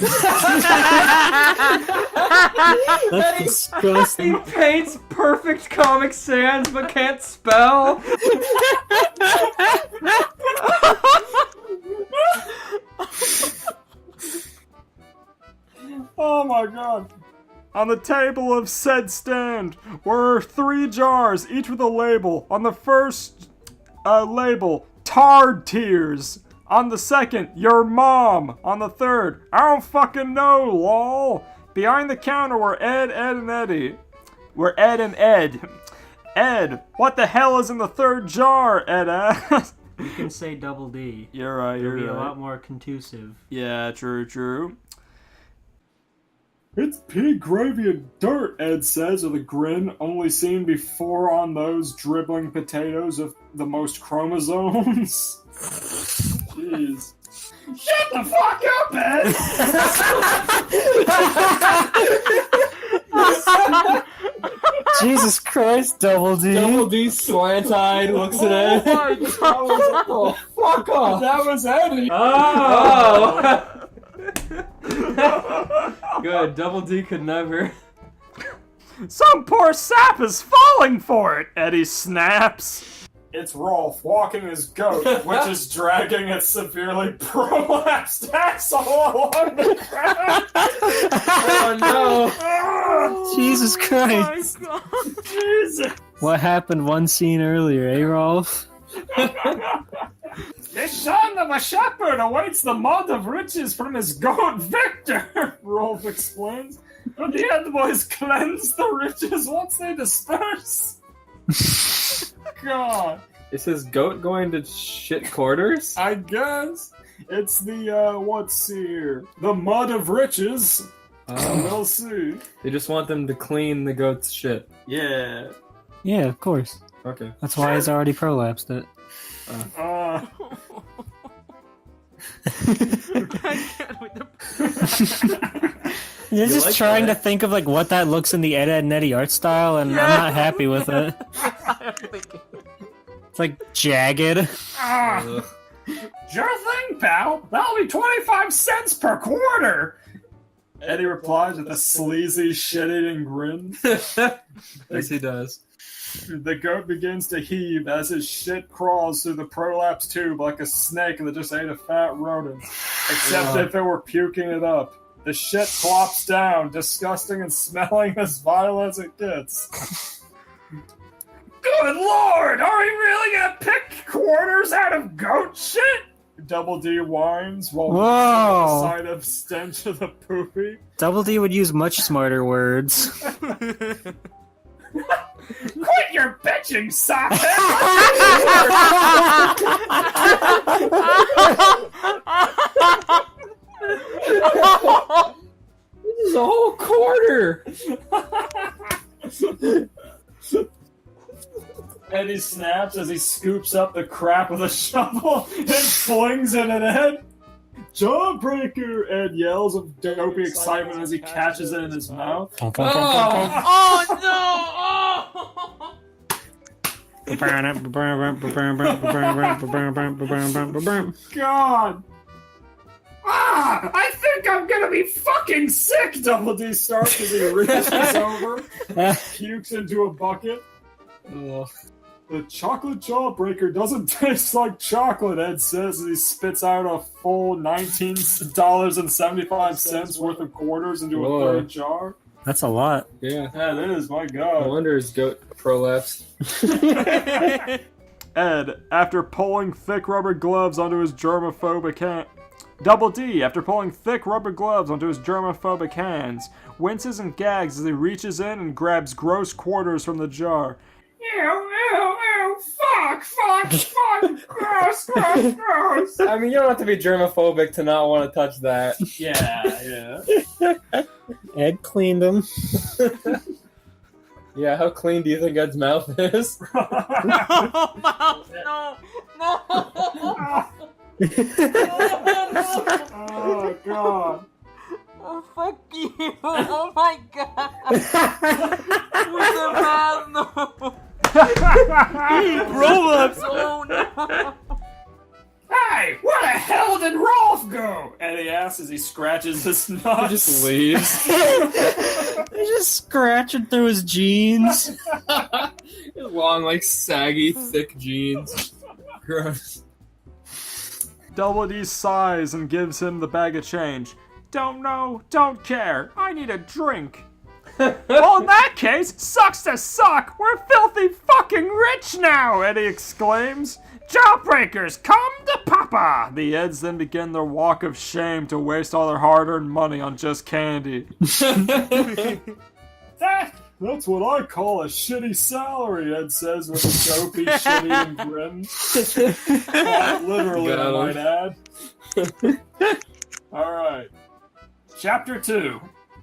That's disgusting. He paints perfect Comic Sans but can't spell. Oh my god. On the table of said stand were 3 jars, each with a label. On the first label, Tard Tears. On the second, Your Mom. On the third, I don't fucking know, lol. Behind the counter were Edd, Edd, and Eddy. Were Edd and Edd. Edd, what the hell is in the third jar, Edd asked. You can say double D. You're right, It'll you're be a right. lot more conducive. Yeah, true. It's pig gravy and dirt, Edd says with a grin only seen before on those dribbling potatoes of the most chromosomes. Jeez. Shut the fuck up, Edd! Jesus Christ, Double D. Double D slant-eyed looks at it. Oh, fuck off! That was Eddie! Oh! Good, Double D could never. Some poor sap is falling for it, Eddie snaps. It's Rolf walking his goat, which is dragging its severely prolapsed asshole along the ground. Oh no! Jesus Christ. Jesus! What happened one scene earlier, eh, Rolf? The son of a shepherd awaits the mud of riches from his goat Victor, Rolf explains. But the Edd boys cleanse the riches once they disperse. God. Is his goat going to shit quarters? I guess. It's the, what's here? The mud of riches. We'll see. They just want them to clean the goat's shit. Yeah. Yeah, of course. Okay. That's why he's already prolapsed it. You're just like trying that? to think of like what that looks in the Edd, Edd and Eddy art style, and I'm not happy with it. It's like jagged. Sure thing, pal. That'll be 25 cents per quarter. Eddie replies with a sleazy, shit-eating grin. Yes, he does. The goat begins to heave as his shit crawls through the prolapse tube like a snake that just ate a fat rodent. Except if it were puking it up. The shit plops down, disgusting and smelling as vile as it gets. Good lord! Are we really gonna pick quarters out of goat shit? Double D whines while Whoa. the sight of stench of the poopy. Double D would use much smarter words. Quit your bitching, socket! This is a whole quarter! Eddie snaps as he scoops up the crap with a shovel and flings it at Ed. Jawbreaker! Ed yells with dopey excitement as he catches it in his mouth. God! I think think I'm gonna be fucking sick, Double D starts as he reaches over, pukes into a bucket. The chocolate jawbreaker doesn't taste like chocolate, Ed says as he spits out a full $19.75 worth of quarters into a third jar. That's a lot. Yeah. That is, my No god. wonder his goat prolapsed. Ed, after pulling thick rubber gloves onto his germophobic hand. Double D, after pulling thick rubber gloves onto his germophobic hands, winces and gags as he reaches in and grabs gross quarters from the jar. Ew, fuck, gross. I mean, you don't have to be germophobic to not want to touch that. Yeah. Ed cleaned them. Yeah, how clean do you think Ed's mouth is? No, mouth, no. Oh, god. Oh, fuck you. Oh my god. With the mouth, no. Roll-ups! Oh no. Hey, where the hell did Rolf go? Eddie asks as he scratches his nuts. He just leaves. He's just scratching through his jeans. His long, like, saggy, thick jeans. Gross. Double D sighs and gives him the bag of change. Don't know, don't care. I need a drink. Well, in that case, sucks to suck. We're filthy fucking rich now, Eddie exclaims. Jawbreakers, come to Papa! The Eds then begin their walk of shame to waste all their hard-earned money on just candy. That's what I call a shitty salary, Ed says with a dopey, shitty grin. Quite literally, I might add. Alright. Chapter 2.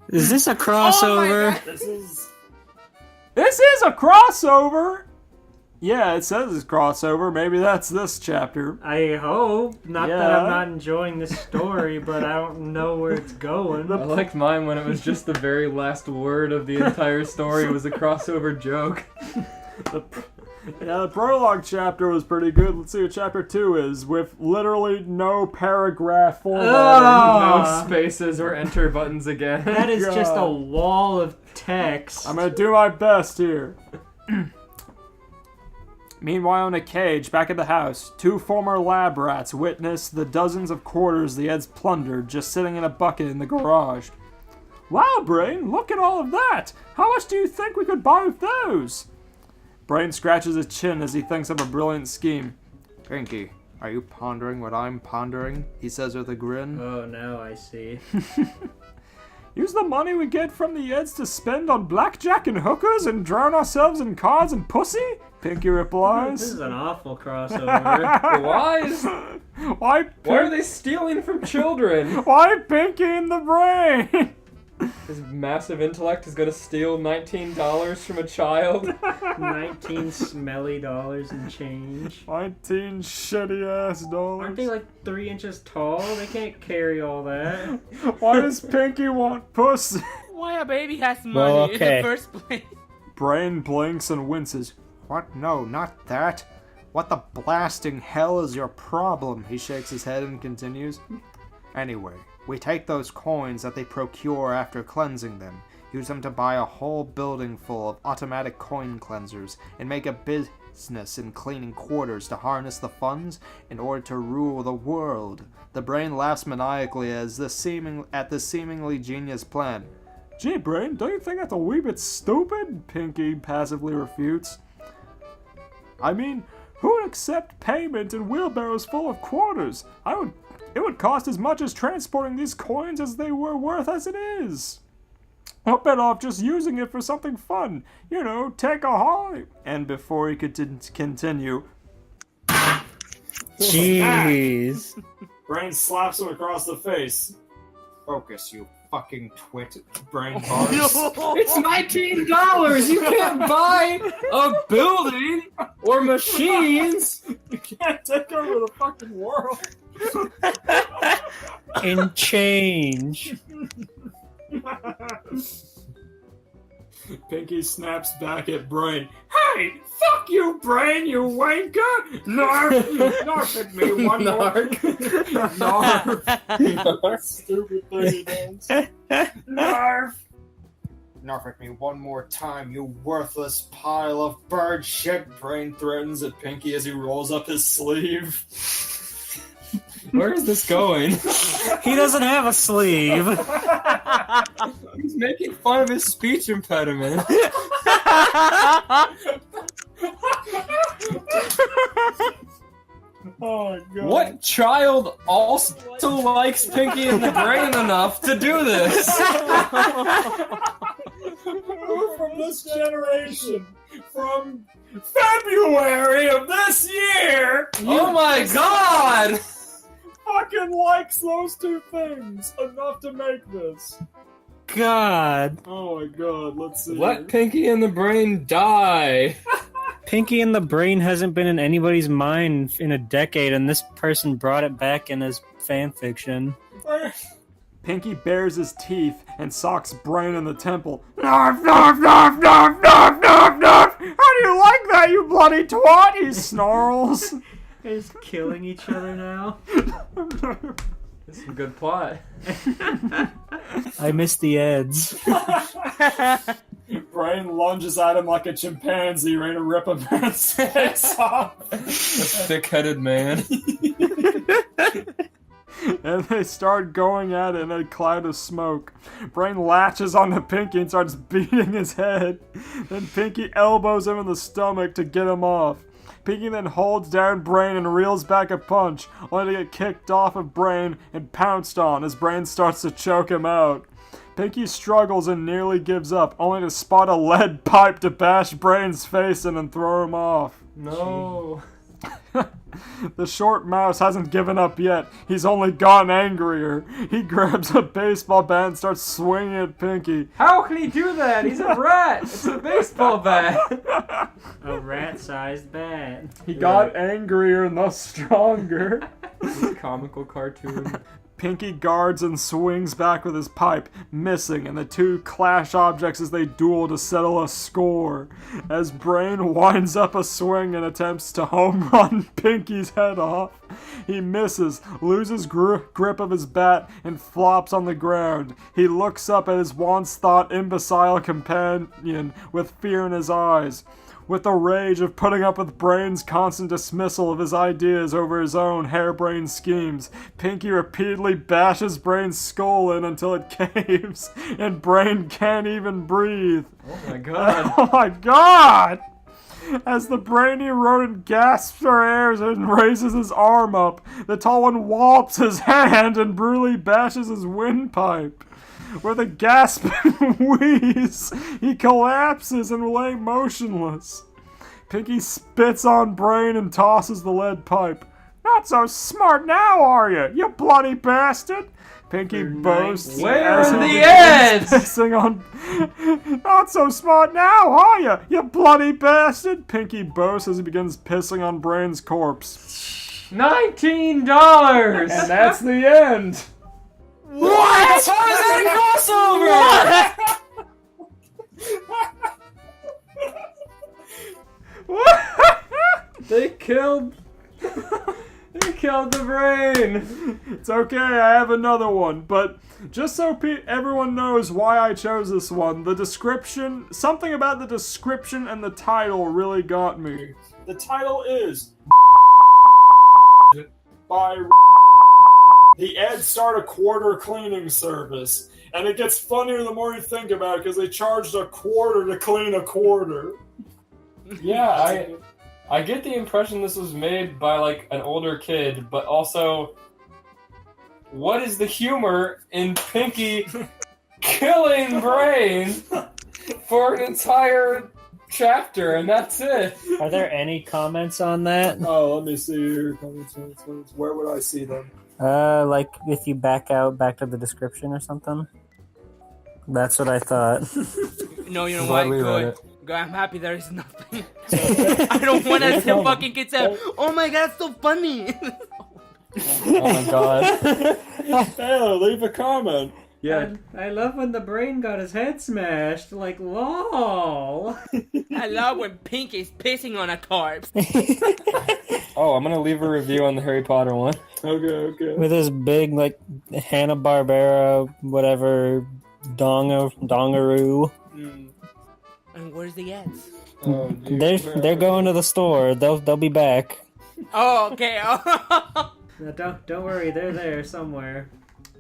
Is this a crossover? This is a crossover! Yeah, it says it's crossover. Maybe that's this chapter. I hope. Not that Yeah. I'm not enjoying the story, but I don't know where it's going. I liked mine when it was just the very last word of the entire story was a crossover joke. The prologue chapter was pretty good. Let's see what chapter 2 is, with literally no paragraph formatting. Oh. No spaces or enter buttons again. That is just a God. wall of text. I'm gonna do my best here. Meanwhile, in a cage back at the house, two former lab rats witness the dozens of quarters the Eds plundered just sitting in a bucket in the garage. Wow, Brain, look at all of that! How much do you think we could buy with those? Brain scratches his chin as he thinks of a brilliant scheme. Pinky, are you pondering what I'm pondering? He says with a grin. Oh, now I see. Use the money we get from the Eds to spend on blackjack and hookers and drown ourselves in cards and pussy? Pinky This replies. is an awful crossover. Why Why are they stealing from children? Why Pinky in the brain? His massive intellect is gonna steal $19 from a child. 19 smelly dollars and change. 19 shitty ass dollars. Aren't they like 3 inches tall? They can't carry all that. Why does Pinky want pussy? Why a baby has money Well, in okay. the first place? Brain blinks and winces. What? No, not that. What the blasting hell is your problem? He shakes his head and continues. Anyway, we take those coins that they procure after cleansing them, use them to buy a whole building full of automatic coin cleansers, and make a business in cleaning quarters to harness the funds in order to rule the world. The brain laughs maniacally at this seemingly genius plan. Gee, Brain, don't you think that's a wee bit stupid? Pinky passively refutes. I mean, who would accept payment in wheelbarrows full of quarters? It would cost as much as transporting these coins as they were worth as it is. I'm better off just using it for something fun. You know, take a holiday. And before he could continue, Jeez. Brain slaps him across the face. Focus, you fucking twit. Brain bars. It's $19! You can't buy a building or machines! You can't take over the fucking world. In change. Pinky snaps back at Brain. Hey, fuck you, Brain, you wanker! Narf! Narf at me one more. Narf. Stupid thing he does. Narf! Narf at me one more time, you worthless pile of bird shit, Brain threatens at Pinky as he rolls up his sleeve. Where is this going? He doesn't have a sleeve. He's making fun of his speech impediment. Oh my god. What child also likes Pinky in the Brain enough to do this? Who from this generation, from February of this year, Oh my god! fucking likes those two things enough to make this? God. Oh my god, let's see. Let Pinky in the Brain die. Pinky in the Brain hasn't been in anybody's mind in a decade, and this person brought it back in his fanfiction. Pinky bares his teeth and socks Brain in the temple. Narf, narf, narf, narf, narf, narf, narf! How do you like that, you bloody twat? He snarls. They're just killing each other now. This is a good plot. I miss the Edds. Brain lunges at him like a chimpanzee ready to rip a man's face off. A thick-headed man. And they start going at it in a cloud of smoke. Brain latches onto Pinky and starts beating his head. Then Pinky elbows him in the stomach to get him off. Pinky then holds down Brain and reels back a punch, only to get kicked off of Brain and pounced on as Brain starts to choke him out. Pinky struggles and nearly gives up, only to spot a lead pipe to bash Brain's face in and throw him off. No. The short mouse hasn't given up yet. He's only gotten angrier. He grabs a baseball bat and starts swinging at Pinky. How can he do that? He's a rat. It's a baseball bat. A rat-sized bat. He got angrier and thus stronger. Comical cartoon. Pinky guards and swings back with his pipe, missing, and the two clash objects as they duel to settle a score. As Brain winds up a swing and attempts to home run Pinky's head off, he misses, loses grip of his bat, and flops on the ground. He looks up at his once thought imbecile companion with fear in his eyes. With the rage of putting up with Brain's constant dismissal of his ideas over his own harebrained schemes, Pinky repeatedly bashes Brain's skull in until it caves, and Brain can't even breathe. Oh my god. Oh my god! As the brainy rodent gasps for air and raises his arm up, the tall one whops his hand and brutally bashes his windpipe. With a gasp and wheeze, he collapses and lay motionless. Pinky spits on Brain and tosses the lead pipe. Not so smart now, are you bloody bastard? Pinky boasts. Where as are he the begins Eds? pissing on. Not so smart now, are you bloody bastard? Pinky boasts as he begins pissing on Brain's corpse. $19! And that's the end. What? How is that a crossover? What? They killed the Brain. It's okay, I have another one, but just so everyone knows why I chose this one, the description, something about the description and the title really got me. The title is by the Edd start a quarter cleaning service, and it gets funnier the more you think about it because they charged a quarter to clean a quarter. Yeah, I get the impression this was made by like an older kid, but also, what is the humor in Pinky killing Brain for an entire chapter, and that's it? Are there any comments on that? Oh, let me see here. Where would I see them? Like if you back to the description or something. That's what I thought. No, you know Glad what? we read Good. it. Good. I'm happy there is nothing. I don't want to see fucking kids say, "Oh my god, it's so funny." Oh my god. Hey, leave a comment. Yeah. I love when the brain got his head smashed. Like, lol. I love when Pink is pissing on a corpse. Oh, I'm gonna leave a review on the Harry Potter one. Okay. With his big, like, Hanna-Barbera, whatever, dongaroo. And where's the ads? Oh, dude. They're going to the store. They'll be back. Oh, okay. No, don't worry, they're there somewhere.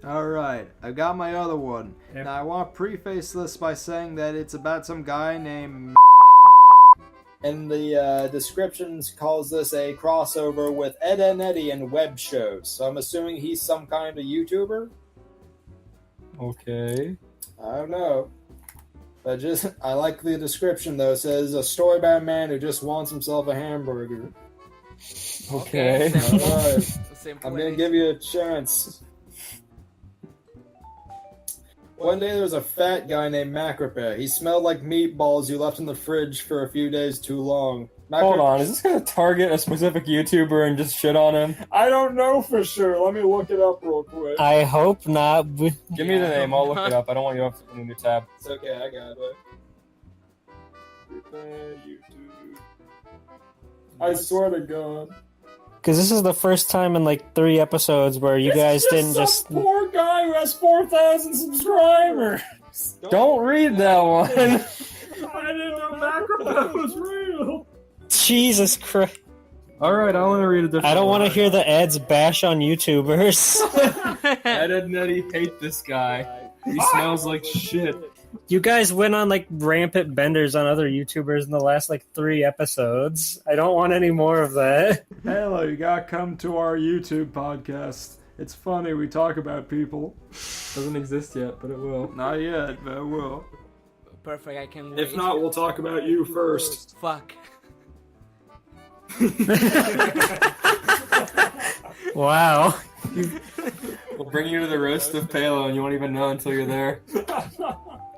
Alright, I've got my other one. Yep. Now I want to preface this by saying that it's about some guy named and the descriptions calls this a crossover with Edd Eddy and web shows. So I'm assuming he's some kind of YouTuber? Okay. I don't know. But I like the description though. It says a story about a man who just wants himself a hamburger. Okay. Alright, Simple I'm gonna as- give you a chance. One day there was a fat guy named Macrope. He smelled like meatballs you left in the fridge for a few days too long. Hold on, is this gonna target a specific YouTuber and just shit on him? I don't know for sure. Let me look it up real quick. I hope not. Give me the name, I'll look it up. I don't want you to open a new tab. It's okay, I got it. YouTube. I swear to God. Because this is the first time in like 3 episodes where you guys didn't just. Some poor guy who has 4,000 subscribers. Don't read that one. I didn't know Macrophone was real. Jesus Christ. Alright, I want to read a different I don't want to one. hear the ads bash on YouTubers. Edd and Eddy hate this guy. He smells like shit. You guys went on like rampant benders on other YouTubers in the last like 3 episodes. I don't want any more of that. Hello, you gotta come to our YouTube podcast. It's funny, we talk about people. Doesn't exist yet, but it will. Not yet, but it will. Perfect, I can wait. If not, we'll talk about you first. Fuck. Wow. We'll bring you to the roast of Pelo and you won't even know until you're there.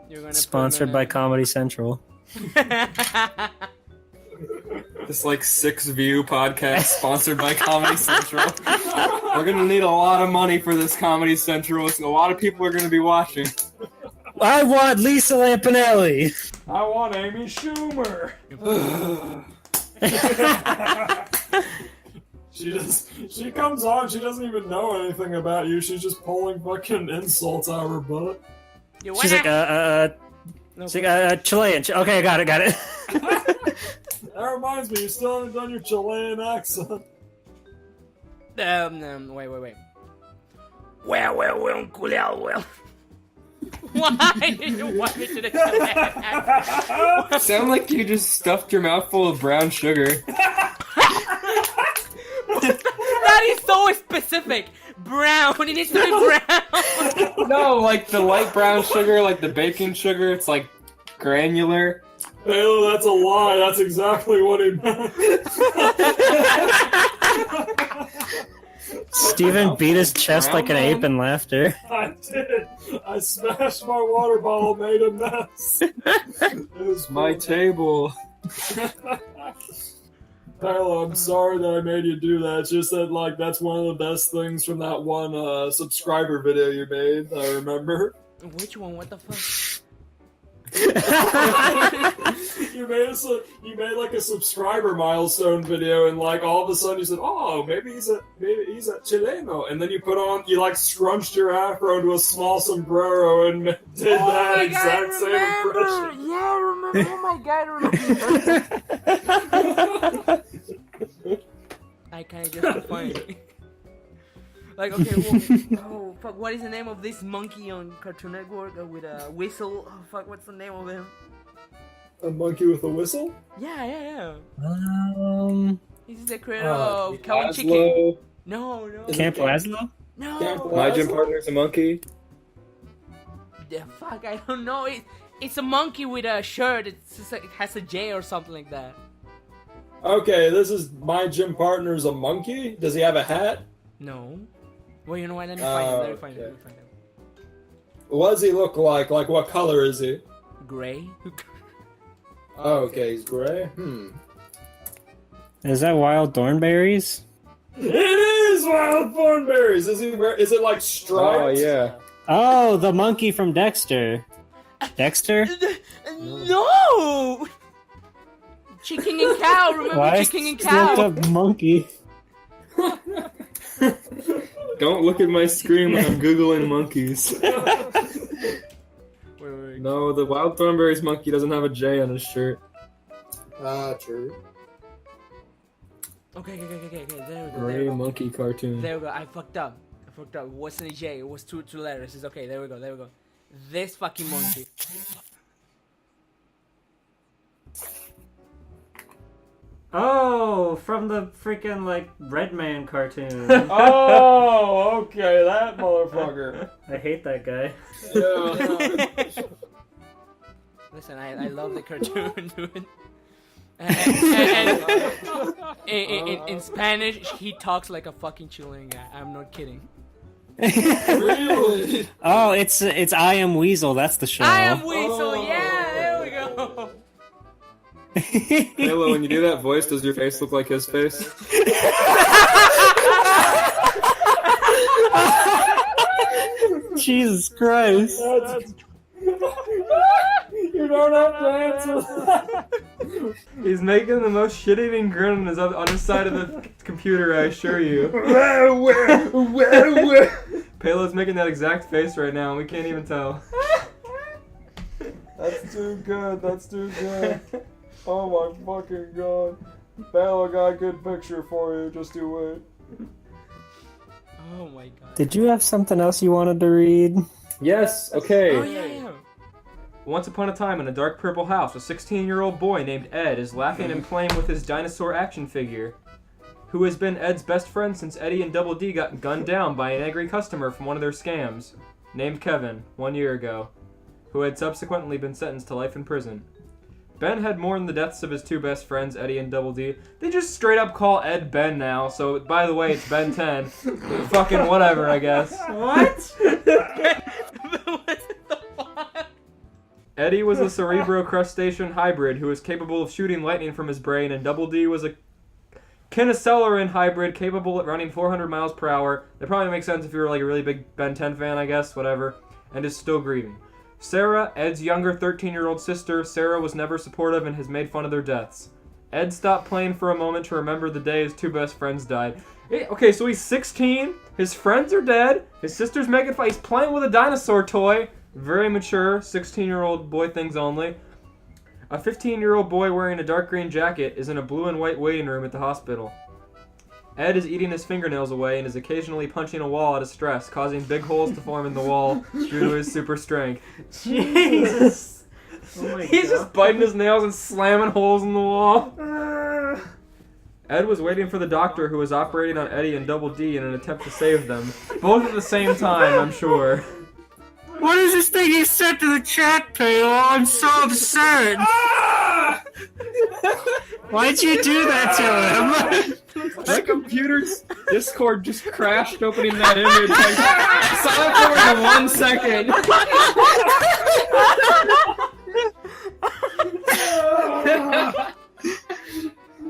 You're gonna Sponsored by Comedy Central. This like 6-view podcast sponsored by Comedy Central. We're gonna need a lot of money for this Comedy Central. A lot of people are gonna be watching. I want Lisa Lampanelli. I want Amy Schumer. She comes on, she doesn't even know anything about you. She's just pulling fucking insults out of her butt. She's like, Chilean. Okay, got it. That reminds me, you still haven't done your Chilean accent. Wait. Well, well. Why did you want me to do that? Sound like you just stuffed your mouth full of brown sugar. That is so specific. Brown. It needs to be brown. No, like the light brown sugar, like the baking sugar, it's like granular. Halo, that's a lie. That's exactly what he meant. Steven beat his chest like an ape in laughter. I did. I smashed my water bottle, made a mess. It was My table. Halo, I'm sorry that I made you do that. It's just that, like, that's one of the best things from that one subscriber video you made, I remember. Which one? What the fuck? You made like a subscriber milestone video, and like all of a sudden you said, "Oh, maybe he's a Chileno," and then you like scrunched your afro into a small sombrero and did that exact same impression. Yeah, I remember. Oh my god, I remember. I kind of just funny. Like, okay, oh fuck, what is the name of this monkey on Cartoon Network with a whistle? Oh fuck, what's the name of him? A monkey with a whistle? Yeah. Um, He's the creator of Cow and Chicken. No. Camp Laszlo? No. My gym partner's a monkey. The fuck, I don't know. It's a monkey with a shirt. It's just like, it has a J or something like that. Okay, this is my gym partner's a monkey. Does he have a hat? No. Well, you know what? Let me find it. What does he look like? Like, what color is he? Gray. Oh, okay, he's gray. Is that wild thornberries? It is wild thornberries. Is it like striped? Oh, yeah. Oh, the monkey from Dexter. Dexter? No! Chicken and cow, remember Why chicken and looked cow? up monkey? Don't look at my screen when I'm googling monkeys. Wait. No, the Wild Thornberries monkey doesn't have a J on his shirt. True. Okay, there we go. There Gray we go. monkey cartoon. There we go. I fucked up. It wasn't a J. It was two letters. It's okay. There we go. This fucking monkey. Oh, from the freaking like Red Man cartoon. Oh, okay, that motherfucker. I hate that guy. Listen, I love the cartoon, dude. And in Spanish, he talks like a fucking Chilean guy. I'm not kidding. Really? Oh, it's I Am Weasel. That's the show. I am Weasel. Yeah, there we go. Halo, when you do that voice, does your face look like his face? Jesus Christ. You don't have to answer that. He's making the most shit-eating grin on his side of the computer, I assure you. Palo's making that exact face right now, and we can't even tell. That's too good. Oh my fucking god. Bella got a good picture for you. Just you wait. Oh my god. Did you have something else you wanted to read? Yes, okay. Oh yeah. Once upon a time in a dark purple house, a 16-year-old boy named Ed is laughing and playing with his dinosaur action figure, who has been Ed's best friend since Eddie and Double D got gunned down by an angry customer from one of their scams, named Kevin, 1 year ago, who had subsequently been sentenced to life in prison. Ben had mourned the deaths of his two best friends, Eddie and Double D. They just straight up call Ed Ben now, so by the way, it's Ben 10. Fucking whatever, I guess. What? Eddie was a cerebro-crustacean hybrid who was capable of shooting lightning from his brain, and Double D was a Kinoseleran hybrid capable at running 400 miles per hour. That probably makes sense if you were like a really big Ben 10 fan, I guess, whatever, and is still grieving. Sarah, Ed's younger 13-year-old sister, Sarah was never supportive and has made fun of their deaths. Ed stopped playing for a moment to remember the day his two best friends died. Okay, so he's 16, his friends are dead, his sister's making fun, he's playing with a dinosaur toy, very mature, 16-year-old boy things only. A 15-year-old boy wearing a dark green jacket is in a blue and white waiting room at the hospital. Ed is eating his fingernails away and is occasionally punching a wall out of stress, causing big holes to form in the wall due to his super strength. Jesus! Oh my He's just biting his nails and slamming holes in the wall. Ed was waiting for the doctor who was operating on Eddie and Double D in an attempt to save them. Both at the same time, I'm sure. What is this thing you sent to the chat, Palo? I'm so upset. Why'd you do that to him? My computer's Discord just crashed opening that image. I saw it for like 1 second.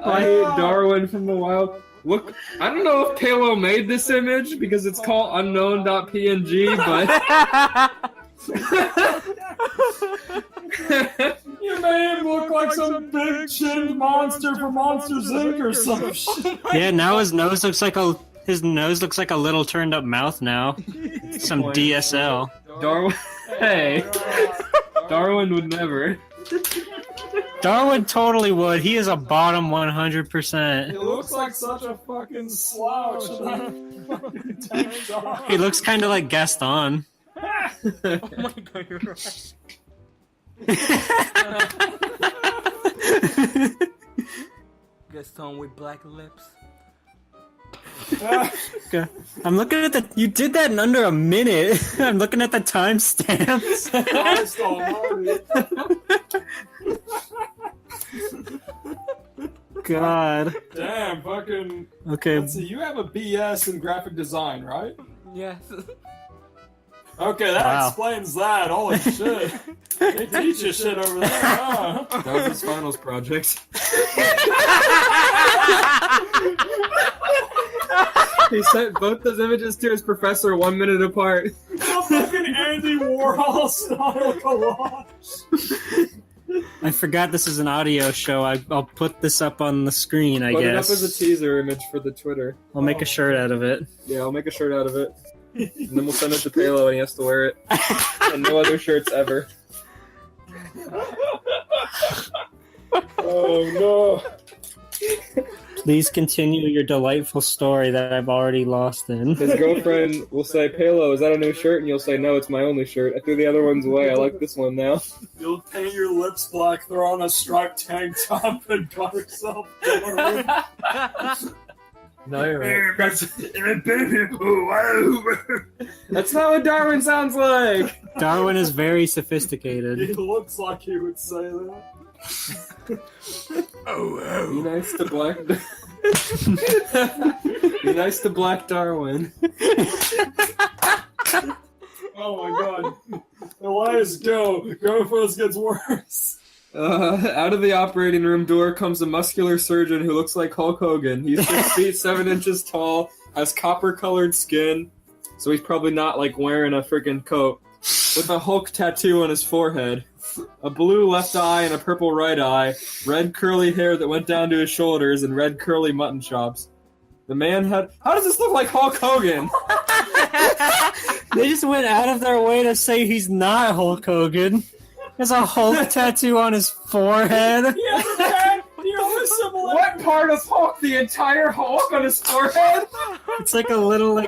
I hate Darwin from the Wild. Look, I don't know if Palo made this image because it's called unknown.png, but... You made him look like some big-chinned monster from Monsters Inc. or some shit. Yeah, now his nose looks like a little turned up mouth now. Some DSL. Darwin... Hey. Darwin would never. Darwin totally would. He is a bottom 100%. He looks like such a fucking slouch. He looks kind of like Gaston. Oh my god, you're right. Gaston with black lips. Okay. I'm looking at the. You did that in under a minute. I'm looking at the timestamps. God. Damn, fucking. Okay. Let's see, you have a BS in graphic design, right? Yes. Okay, that Wow. explains that. Holy shit. They teach you shit over there, huh? That was his finals project. He sent both those images to his professor 1 minute apart. How fucking Andy Warhol style collage. I forgot this is an audio show. I'll put this up on the screen, I Put it up guess. as a teaser image for the Twitter. I'll make a shirt out of it. Yeah, I'll make a shirt out of it. And then we'll send it to Pelo and he has to wear it. And no other shirts ever. Oh no. Please continue your delightful story that I've already lost in. His girlfriend will say, Pelo, is that a new shirt? And you'll say, no, it's my only shirt. I threw the other ones away. I like this one now. You'll paint your lips black, throw on a striped tank top, and cut yourself. No, you're right. Baby poo. That's not what Darwin sounds like! Darwin is very He sophisticated. looks like he would say that. Be nice to black... Be nice to Black Darwin. Oh my god. Elias, go. Go before this gets worse. Out of the operating room door comes a muscular surgeon who looks like Hulk Hogan. He's 6 feet 7 inches tall, has copper-colored skin, so he's probably not like wearing a freaking coat, with a Hulk tattoo on his forehead, a blue left eye and a purple right eye, red curly hair that went down to his shoulders, and red curly mutton chops. The man had... How does this look like Hulk Hogan? They just went out of their way to say he's not Hulk Hogan. There's a Hulk tattoo on his forehead. What part of Hulk? The entire Hulk on his forehead? It's like a little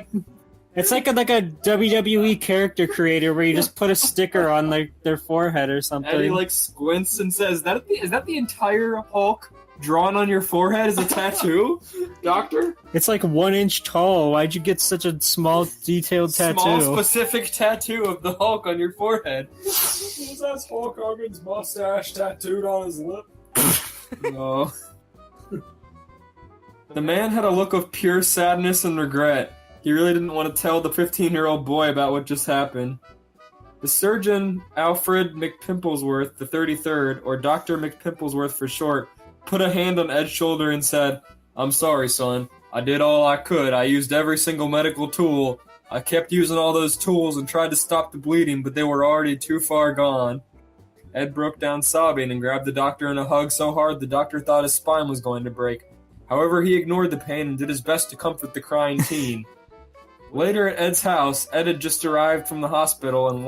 it's like a WWE character creator where you just put a sticker on their forehead or something. And he squints and says, "Is that the entire Hulk drawn on your forehead as a tattoo, Doctor?" It's like 1 inch tall. Why'd you get such a small, detailed tattoo? Small, specific tattoo of the Hulk on your forehead. Is that Hulk Hogan's mustache tattooed on his lip? No. The man had a look of pure sadness and regret. He really didn't want to tell the 15-year-old boy about what just happened. The surgeon, Alfred McPimplesworth, the 33rd, or Dr. McPimplesworth for short, put a hand on Ed's shoulder and said, "I'm sorry, son. I did all I could. I used every single medical tool. I kept using all those tools and tried to stop the bleeding, but they were already too far gone." Ed broke down sobbing and grabbed the doctor in a hug so hard the doctor thought his spine was going to break. However, he ignored the pain and did his best to comfort the crying teen. Later at Ed's house, Ed had just arrived from the hospital and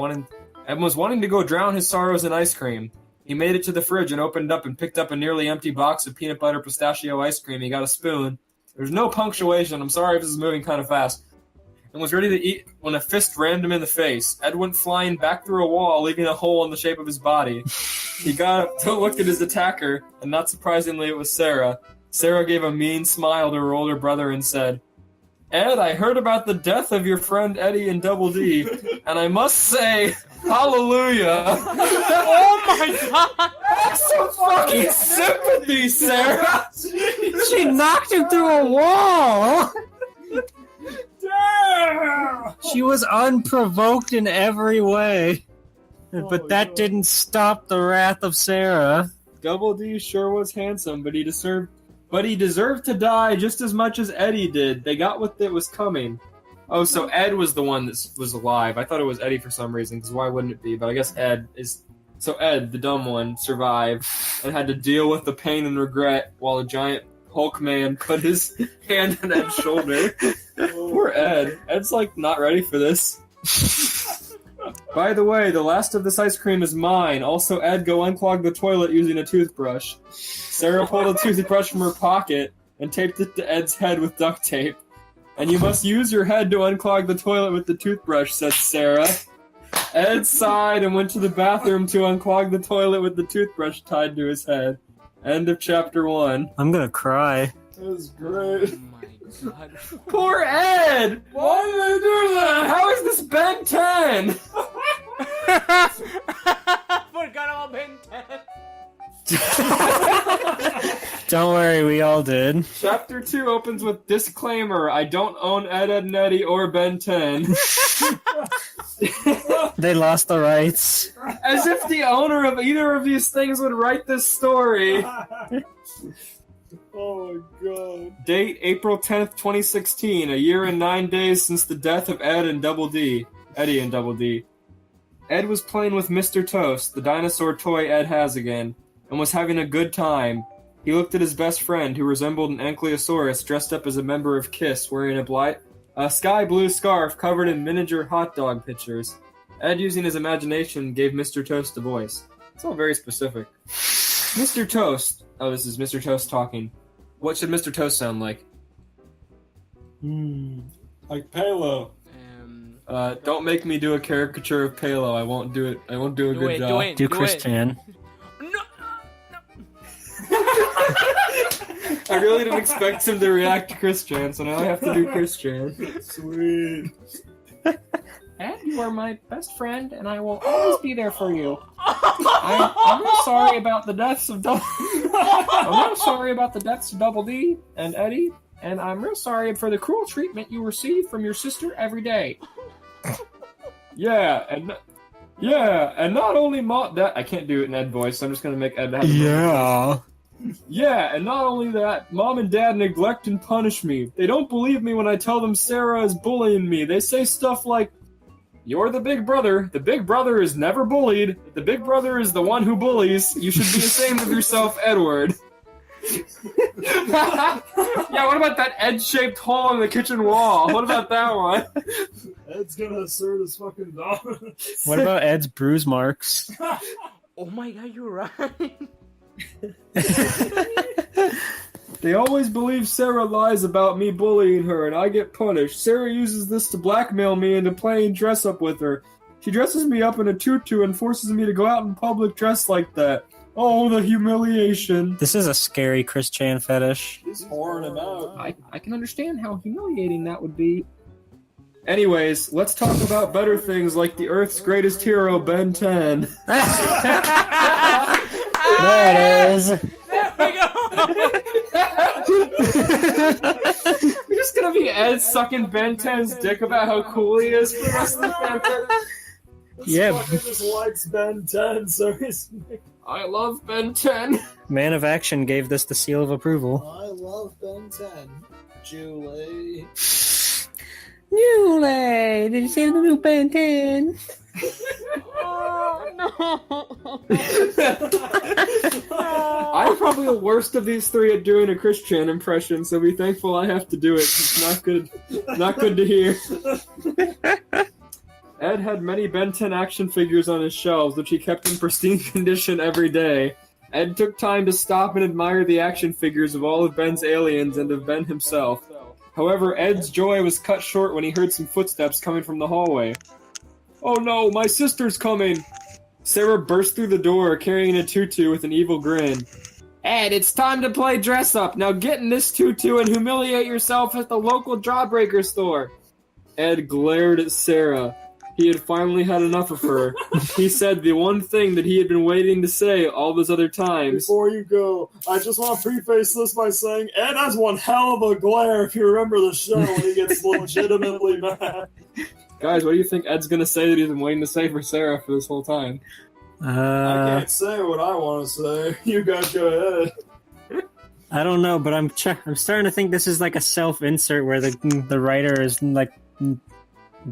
was wanting to go drown his sorrows in ice cream. He made it to the fridge and opened up and picked up a nearly empty box of peanut butter pistachio ice cream. He got a spoon. There was no punctuation. I'm sorry if this is moving kind of fast. And was ready to eat when a fist rammed him in the face. Ed went flying back through a wall, leaving a hole in the shape of his body. He got up to look at his attacker, and not surprisingly, it was Sarah. Sarah gave a mean smile to her older brother and said, "Ed, I heard about the death of your friend Eddie and Double D, and I must say, hallelujah." Oh my god! Have some fucking sympathy, Sarah! She knocked him through a wall! Damn! She was unprovoked in every way. But that didn't stop the wrath of Sarah. Double D sure was handsome, but he deserved to die just as much as Eddie did. They got what was coming. Oh, so Ed was the one that was alive. I thought it was Eddie for some reason, because why wouldn't it be? But I guess Ed is... So Ed, the dumb one, survived and had to deal with the pain and regret while a giant Hulk man put his hand on Ed's shoulder. Poor Ed. Ed's not ready for this. By the way, the last of this ice cream is mine. Also, Ed, go unclog the toilet using a toothbrush. Sarah pulled a toothbrush from her pocket and taped it to Ed's head with duct tape. "And you must use your head to unclog the toilet with the toothbrush," said Sarah. Ed sighed and went to the bathroom to unclog the toilet with the toothbrush tied to his head. End of chapter 1. I'm gonna cry. That was great. Oh my god. Poor Ed! Why did they do that? How is this Ben 10? Forgot about Ben 10. Don't worry, we all did. Chapter 2 opens with disclaimer: I don't own Edd Eddy or Ben 10. They lost the rights. As if the owner of either of these things would write this story. Oh my god. Date April 10th, 2016. A year and 9 days since the death of Eddie and Double D. Edd was playing with Mr. Toast, the dinosaur toy Edd has again, and was having a good time. He looked at his best friend, who resembled an ankylosaurus dressed up as a member of KISS, wearing a sky blue scarf covered in miniature hot dog pictures. Edd, using his imagination, gave Mr. Toast a voice. It's all very specific. Mr. Toast. Oh, this is Mr. Toast talking. What should Mr. Toast sound like? Like Pelo. Don't make me do a caricature of Pelo. I won't do it. I won't do a good job. Do Christian. I really didn't expect him to react to Christian, so now I have to do Christian. Sweet. Edd, you are my best friend, and I will always be there for you. I'm real sorry about the deaths of Double D and Eddie, and I'm real sorry for the cruel treatment you receive from your sister every day. And not only that I can't do it in Edd voice, so I'm just gonna make Edd have and not only that, Mom and Dad neglect and punish me. They don't believe me when I tell them Sarah is bullying me. They say stuff like, "You're the big brother. The big brother is never bullied. The big brother is the one who bullies. You should be ashamed of yourself, Edward." Yeah, what about that Edd-shaped hole in the kitchen wall? What about that one? Edd's gonna assert his fucking dominance. What about Edd's bruise marks? Oh my god, you're right. They always believe Sarah lies about me bullying her, and I get punished. Sarah uses this to blackmail me into playing dress-up with her. She dresses me up in a tutu and forces me to go out in public dressed like that. Oh, the humiliation. This is a scary Christian fetish. He's whoring him out. I can understand how humiliating that would be. Anyways, let's talk about better things like the Earth's greatest hero, Ben 10. There it is. We're just gonna be Edd sucking Ben 10's dick about how cool he is for the rest of the family. Yeah. Fucker just likes Ben 10, so he's... I love Ben 10. Man of Action gave this the seal of approval. I love Ben 10. Julie. Julie, did you see the new Ben 10? Oh no. I'm probably the worst of these three at doing a Christian impression, so be thankful I have to do it. It's not good to hear. Edd had many Ben 10 action figures on his shelves, which he kept in pristine condition every day. Edd took time to stop and admire the action figures of all of Ben's aliens and of Ben himself. However, Edd's joy was cut short when he heard some footsteps coming from the hallway. "Oh no, my sister's coming!" Sarah burst through the door, carrying a tutu with an evil grin. "Edd, it's time to play dress up. Now get in this tutu and humiliate yourself at the local Jawbreaker store." Edd glared at Sarah. He had finally had enough of her. He said the one thing that he had been waiting to say all those other times. Before you go, I just want to preface this by saying Edd has one hell of a glare if you remember the show when he gets legitimately mad. Guys, what do you think Edd's gonna say that he's been waiting to say for Sarah for this whole time? I can't say what I want to say. You guys go ahead. I don't know, but I'm starting to think this is like a self-insert where the writer is like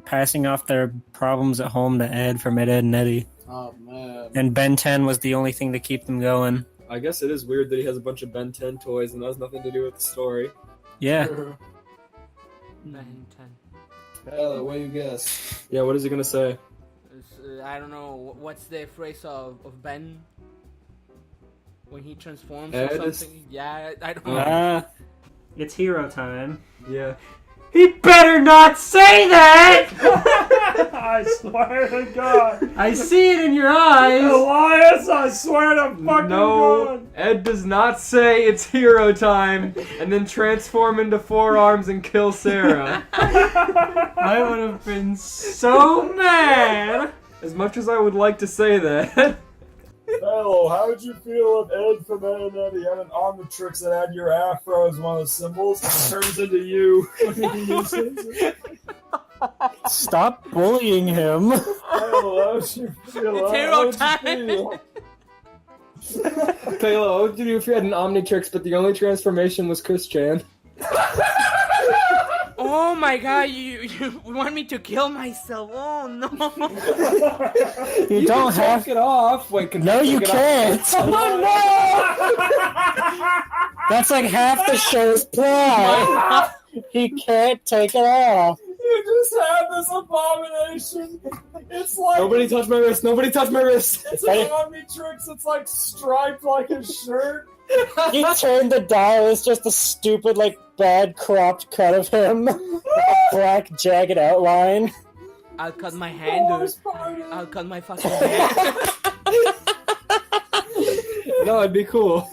passing off their problems at home to Edd from Edd, Edd Eddy. Oh, man. And Ben 10 was the only thing to keep them going. I guess it is weird that he has a bunch of Ben 10 toys and that has nothing to do with the story. Yeah. Ben 10. Hell, what do you guess? Yeah, what is he gonna say? I don't know. What's the phrase of Ben? When he transforms Edd or is- something? Yeah, I don't know. It's hero time. Yeah. He better not say that! I swear to God. I see it in your eyes! Elias, I swear to fucking No, God. Edd does not say it's hero time and then transform into forearms and kill Sarah. I would have been so mad! As much as I would like to say that. Hello, how would you feel if Edd from Edd and Eddy had an Omnitrix that had your afro as one of the symbols and it turns into you when he uses it? Stop bullying him. Hello, how would you feel? It's How hero would you time. feel? Pelo, what would you do if you had an Omnitrix but the only transformation was Christian? Oh Oh my god, you want me to kill myself? Oh no. You don't have it off. Wait, No, you can't. Oh That's like half the show's plot. He can't take it off. You just have this abomination. It's like Nobody touch my wrist. Nobody touch my wrist. it's an Omnitrix. It's like striped like his shirt. He turned the dial. It's just a stupid, like, bad cropped cut of him. With a black jagged outline. I'll cut my hand, dude. I'll cut my fucking hand. No, it'd be cool.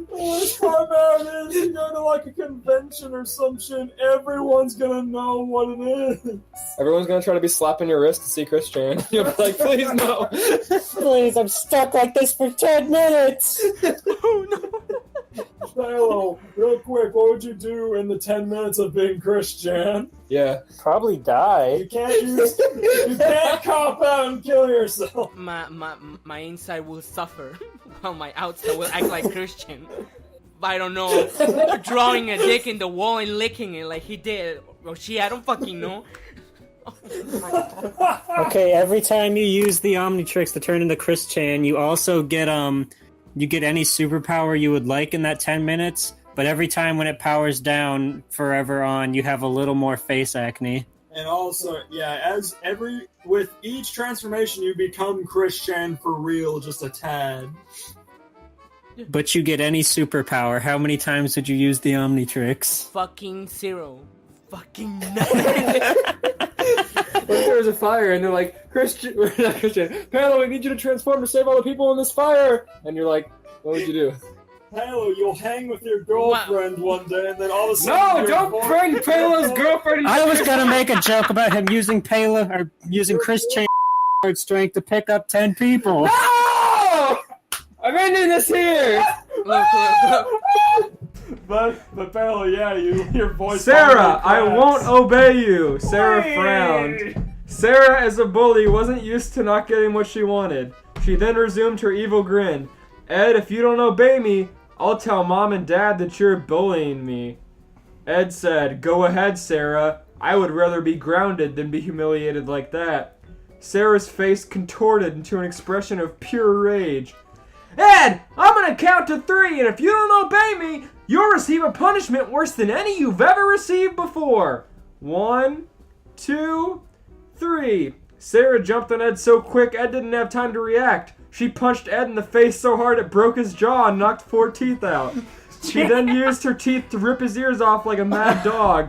The worst part about it is you go to like a convention or some shit and everyone's gonna know what it is. Everyone's gonna try to be slapping your wrist to see Chris Chan. You'll be like, please no. Please, I'm stuck like this for 10 minutes. Oh no. Pelo, real quick, what would you do in the 10 minutes of being Christian? Yeah. Probably die. You can't cop out and kill yourself. My inside will suffer, while my outside will act like Christian. I don't know, drawing a dick in the wall and licking it like he did. Or she, I don't fucking know. Okay, every time you use the Omnitrix to turn into Chris Chan, you also get you get any superpower you would like in that 10 minutes, but every time when it powers down forever on, you have a little more face acne. And also, yeah, with each transformation, you become Christian for real, just a tad. But you get any superpower. How many times would you use the Omnitrix? Fucking 0. Fucking nothing. What if there was a fire and they're like, not Christian, Pelo, we need you to transform to save all the people in this fire. And you're like, what would you do? Pelo, you'll hang with your girlfriend one day, and then all of a sudden. No, don't bring Pelo's girlfriend. I was gonna make a joke about him using using Chris Chan strength to pick up 10 people. No! I'm ending this here. Look. But Pelo, yeah, your voice. Sarah, I won't obey you. Sarah frowned. Sarah, as a bully, wasn't used to not getting what she wanted. She then resumed her evil grin. Ed, if you don't obey me, I'll tell Mom and Dad that you're bullying me. Ed said, go ahead, Sarah. I would rather be grounded than be humiliated like that. Sarah's face contorted into an expression of pure rage. Ed, I'm gonna count to 3, and if you don't obey me, you'll receive a punishment worse than any you've ever received before. 1, 2, 3. Sarah jumped on Ed so quick Ed didn't have time to react. She punched Ed in the face so hard it broke his jaw and knocked 4 teeth out. She then used her teeth to rip his ears off like a mad dog.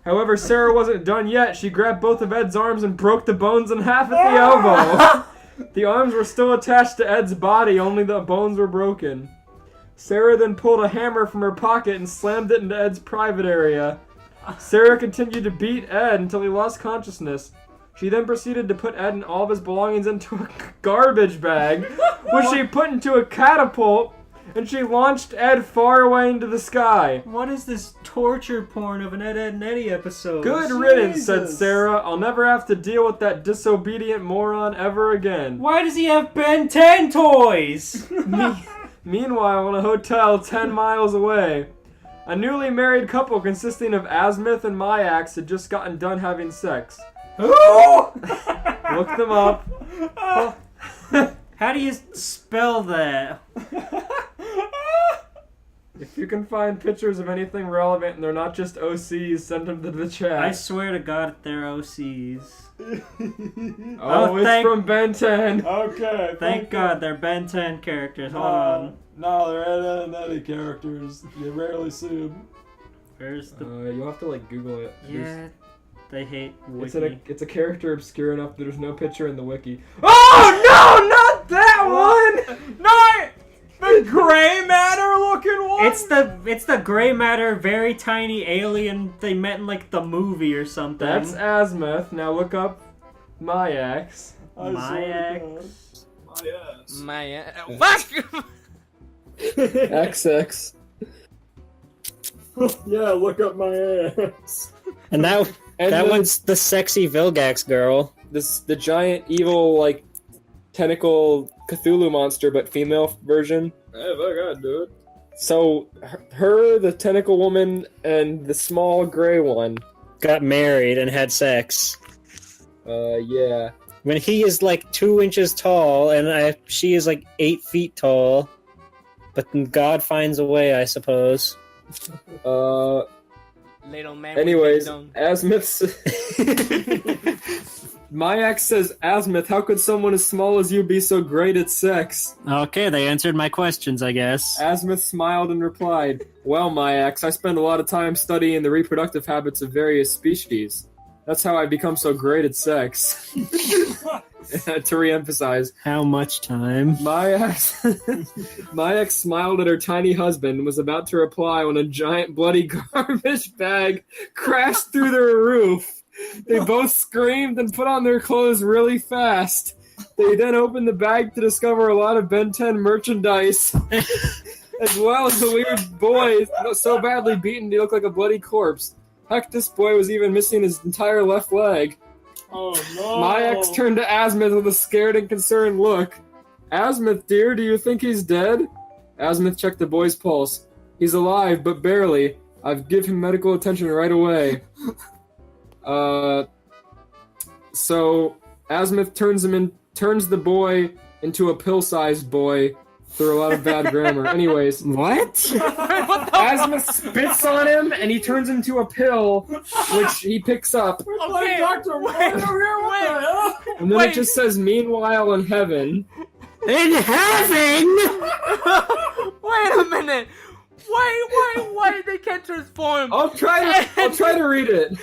However, Sarah wasn't done yet. She grabbed both of Ed's arms and broke the bones in half at the elbow. The arms were still attached to Ed's body, only the bones were broken. Sarah then pulled a hammer from her pocket and slammed it into Ed's private area. Sarah continued to beat Ed until he lost consciousness. She then proceeded to put Ed and all of his belongings into a garbage bag, which she put into a catapult, and she launched Ed far away into the sky. What is this torture porn of an Edd Eddy episode? Good riddance, said Sarah. I'll never have to deal with that disobedient moron ever again. Why does he have Ben 10 toys? Meanwhile, in a hotel 10 miles away, a newly married couple consisting of Azimuth and Myax had just gotten done having sex. Look them up. How do you spell that? If you can find pictures of anything relevant and they're not just OCs, send them to the chat. I swear to God, they're OCs. It's from Ben 10. Okay. Thank God, they're Ben 10 characters. Hold on. No, they're Edd Eddy characters. You rarely see them. Where's the... You'll have to Google it. Yeah, they hate wiki. It's a character obscure enough that there's no picture in the wiki. Oh no, not that one! No! The gray matter looking one? It's the gray matter, very tiny alien they met in the movie or something. That's Azimuth. Now look up Myax. Myax. Fuck! XX. Yeah, look up my ass. And that one's the sexy Vilgax girl. The giant evil tentacle Cthulhu monster, but female version. Hey, fuck, I'd do it. So her, the tentacle woman, and the small gray one got married and had sex. Yeah. When he is like 2 inches tall and she is like 8 feet tall. But then God finds a way, I suppose. Little man. Anyways, with Azimuth's... My ex says, Azimuth, how could someone as small as you be so great at sex? Okay, they answered my questions, I guess. Azimuth smiled and replied, well, my ex, I spend a lot of time studying the reproductive habits of various species. That's how I become so great at sex. To re-emphasize. How much time? My ex smiled at her tiny husband and was about to reply when a giant bloody garbage bag crashed through their roof. They both screamed and put on their clothes really fast. They then opened the bag to discover a lot of Ben 10 merchandise, as well as a weird boy so badly beaten he looked like a bloody corpse. Heck, this boy was even missing his entire left leg. Oh no! My ex turned to Azimuth with a scared and concerned look. Azimuth, dear, do you think he's dead? Azimuth checked the boy's pulse. He's alive, but barely. I've give him medical attention right away. So Azimuth turns the boy into a pill-sized boy through a lot of bad grammar. Anyways. What? Azimuth spits on him, and he turns into a pill, which he picks up. Okay, Doctor, wait. And then it just says, meanwhile in heaven. In heaven? Wait a minute. Why they can't transform? I'll try to read it.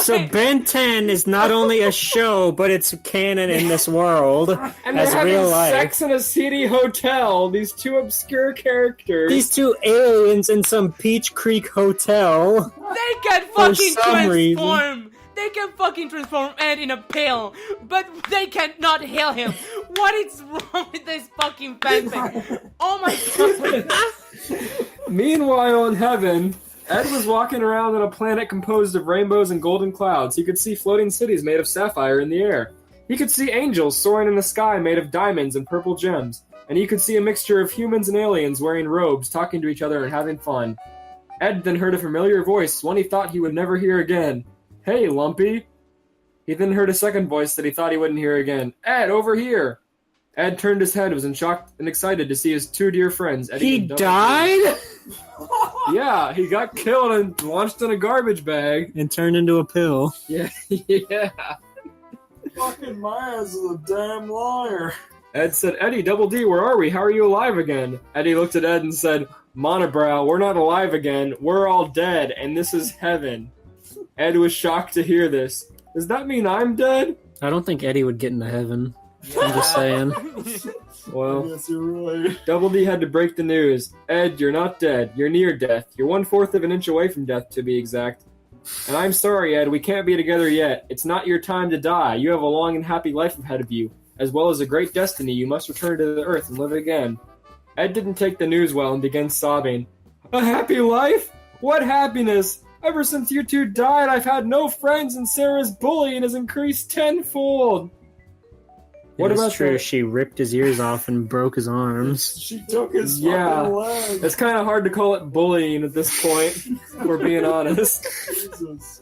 So Ben 10 is not only a show, but it's canon in this world And as they're real having life. sex in a seedy hotel. These two obscure characters. These two aliens in some Peach Creek hotel. They can For fucking some reason. transform. They can fucking transform Ed in a pill, but they cannot heal him. What is wrong with this fucking fanfic? Oh my god. Meanwhile in heaven, Ed was walking around on a planet composed of rainbows and golden clouds. He could see floating cities made of sapphire in the air. He could see angels soaring in the sky made of diamonds and purple gems. And he could see a mixture of humans and aliens wearing robes, talking to each other and having fun. Ed then heard a familiar voice, one he thought he would never hear again. Hey, Lumpy. He then heard a second voice that he thought he wouldn't hear again. Ed, over here. Ed turned his head, was in shock and excited to see his two dear friends. Eddie He and Double. died? Yeah, he got killed and launched in a garbage bag. And turned into a pill. Yeah, yeah. Fucking my ass is a damn liar. Ed said, Eddie, Double D, where are we? How are you alive again? Eddie looked at Ed and said, Monobrow, we're not alive again. We're all dead, and this is heaven. Ed was shocked to hear this. Does that mean I'm dead? I don't think Eddie would get into heaven. I'm just saying. Well, Yes, you're right. Double D had to break the news. Ed, you're not dead. You're near death. You're 1/4 of an inch away from death, to be exact. And I'm sorry, Ed, we can't be together yet. It's not your time to die. You have a long and happy life ahead of you. As well as a great destiny, you must return to the earth and live again. Ed didn't take the news well and began sobbing. A happy life? What happiness? Ever since you two died, I've had no friends, and Sarah's bullying has increased tenfold. What about true? the- She ripped his ears off and broke his arms. She took his Yeah. fucking leg. It's kind of hard to call it bullying at this point, if we're being honest. Jesus.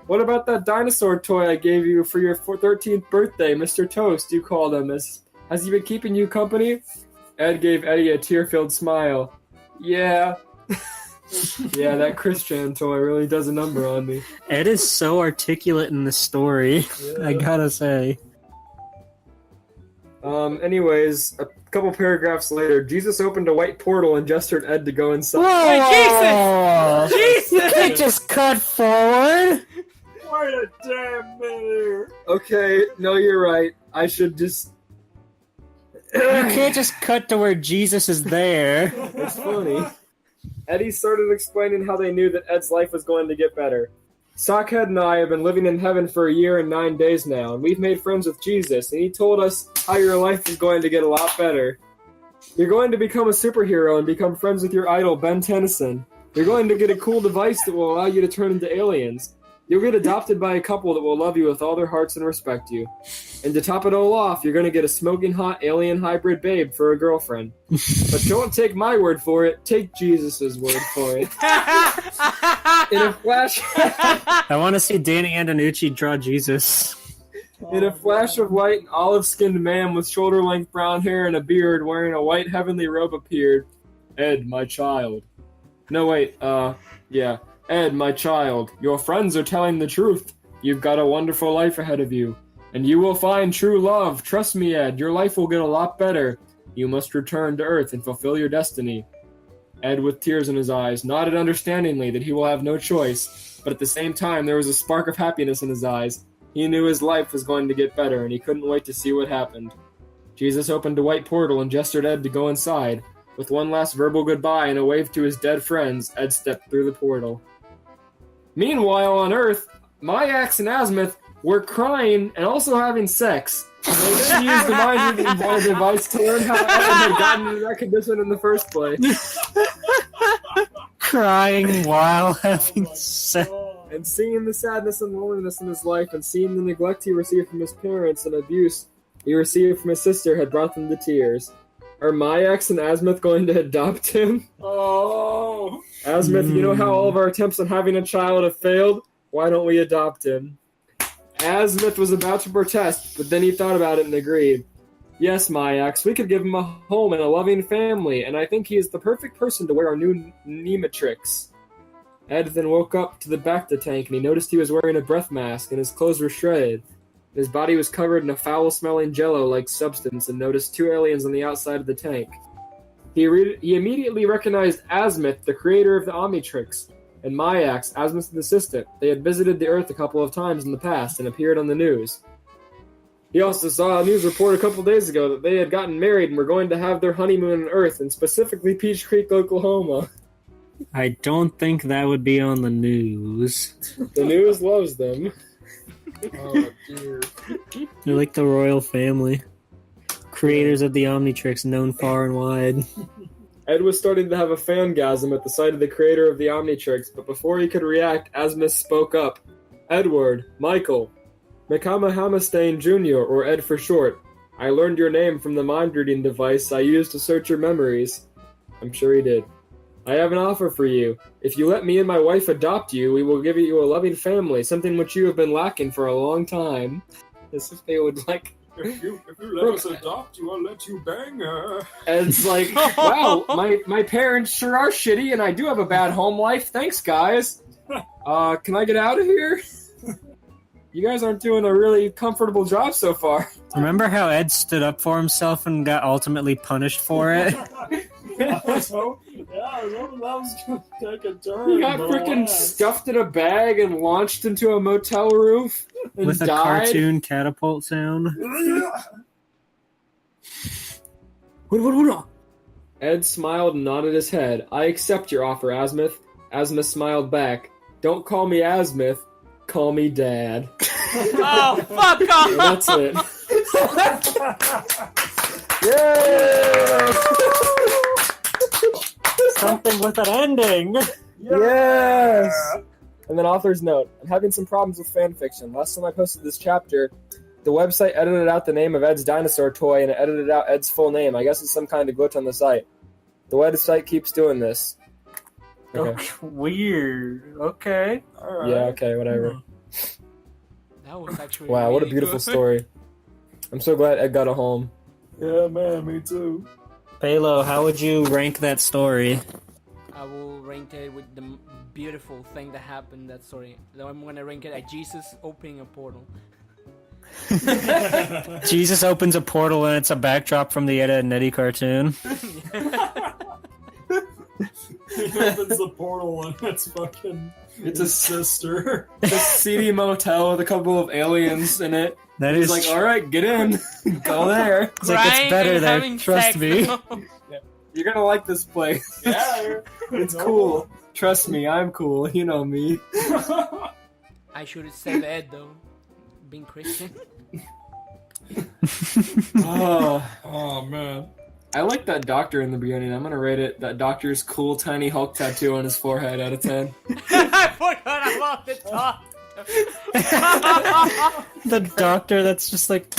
What about that dinosaur toy I gave you for your 13th birthday, Mr. Toast, you called him? Has he been keeping you company? Ed gave Eddie a tear-filled smile. Yeah. Yeah, that Christian toy really does a number on me. Ed is so articulate in this story. I gotta say. Anyways, a couple paragraphs later, Jesus opened a white portal and gestured Ed to go inside. Whoa! Jesus! You can't just cut forward! Wait a damn minute here. Okay, no, you're right. I should just... You can't just cut to where Jesus is there. It's funny. Eddie started explaining how they knew that Ed's life was going to get better. Sockhead and I have been living in heaven for a year and 9 days now, and we've made friends with Jesus, and he told us how your life is going to get a lot better. You're going to become a superhero and become friends with your idol, Ben Tennyson. You're going to get a cool device that will allow you to turn into aliens. You'll get adopted by a couple that will love you with all their hearts and respect you. And to top it all off, you're gonna get a smoking hot alien hybrid babe for a girlfriend. But don't take my word for it, take Jesus' word for it. In a flash... I want to see Danny Antonucci draw Jesus. In a flash of light, an olive-skinned man with shoulder-length brown hair and a beard wearing a white heavenly robe appeared. Ed, my child. No, wait, yeah. Ed, my child, your friends are telling the truth. You've got a wonderful life ahead of you. And you will find true love. Trust me, Ed, your life will get a lot better. You must return to Earth and fulfill your destiny. Ed, with tears in his eyes, nodded understandingly that he will have no choice, but at the same time there was a spark of happiness in his eyes. He knew his life was going to get better, and he couldn't wait to see what happened. Jesus opened a white portal and gestured Ed to go inside. With one last verbal goodbye and a wave to his dead friends, Ed stepped through the portal. Meanwhile, on Earth, Myax and Azimuth were crying and also having sex. They then used the mind-reading device to learn how Ed had gotten into that condition in the first place. Crying while having sex. And seeing the sadness and loneliness in his life, and seeing the neglect he received from his parents and abuse he received from his sister had brought them to tears. Are Myax and Azimuth going to adopt him? Oh. Azimuth, you know how all of our attempts on having a child have failed? Why don't we adopt him? Azimuth was about to protest, but then he thought about it and agreed. Yes, Myax, we could give him a home and a loving family, and I think he is the perfect person to wear our new Nematrix. Ed then woke up to the Bacta tank, and he noticed he was wearing a breath mask, and his clothes were shredded. His body was covered in a foul-smelling jello-like substance, and noticed two aliens on the outside of the tank. He immediately recognized Azimuth, the creator of the Omnitrix, and Myax, Azimuth's assistant. They had visited the Earth a couple of times in the past and appeared on the news. He also saw a news report a couple days ago that they had gotten married and were going to have their honeymoon on Earth, and specifically Peach Creek, Oklahoma. I don't think that would be on the news. The news loves them. Oh, dear. They're like the royal family. Creators of the Omnitrix, known far and wide. Ed was starting to have a fangasm at the sight of the creator of the Omnitrix, but before he could react, Azimuth spoke up. Edward, Michael, McCamahamastain Jr., or Ed for short. I learned your name from the mind-reading device I used to search your memories. I'm sure he did. I have an offer for you. If you let me and my wife adopt you, we will give you a loving family, something which you have been lacking for a long time. As if they would like... If you let us adopt you, I'll let you bang her. Ed's like, wow, my parents sure are shitty, and I do have a bad home life. Thanks, guys. Can I get out of here? You guys aren't doing a really comfortable job so far. Remember how Ed stood up for himself and got ultimately punished for it? I was hoping that was going to take a turn. He got freaking stuffed in a bag and launched into a motel roof and With a died. cartoon catapult sound. Ed smiled and nodded his head. I accept your offer, Azimuth. Azimuth smiled back. Don't call me Azimuth. Call me Dad. Oh, fuck off! That's it. Yeah! Something with an ending. Yes! And then author's note. I'm having some problems with fanfiction. Last time I posted this chapter, the website edited out the name of Ed's dinosaur toy and it edited out Ed's full name. I guess it's some kind of glitch on the site. The website keeps doing this. Okay. Weird. Okay. Alright. Yeah, okay, whatever. That was actually Wow, what a really beautiful good. story. I'm so glad Ed got a home. Yeah, man, me too. Pelo, how would you rank that story? I will rank it with the beautiful thing that happened in that story. I'm gonna rank it at Jesus opening a portal. Jesus opens a portal and it's a backdrop from the Edd Eddy cartoon. He opens the portal and it's fucking It's his a sister. seedy motel with a couple of aliens in it. That He's is like, alright, get in. Go there. It's like, it's Crying better and there, having trust sex. me. You're gonna like this place. Yeah. It's cool. Trust me, I'm cool. You know me. I should have said Ed though, being Christian. Oh, man. I like that doctor in the beginning. I'm gonna rate it that doctor's cool tiny Hulk tattoo on his forehead out of 10. I forgot about the top. The doctor that's just like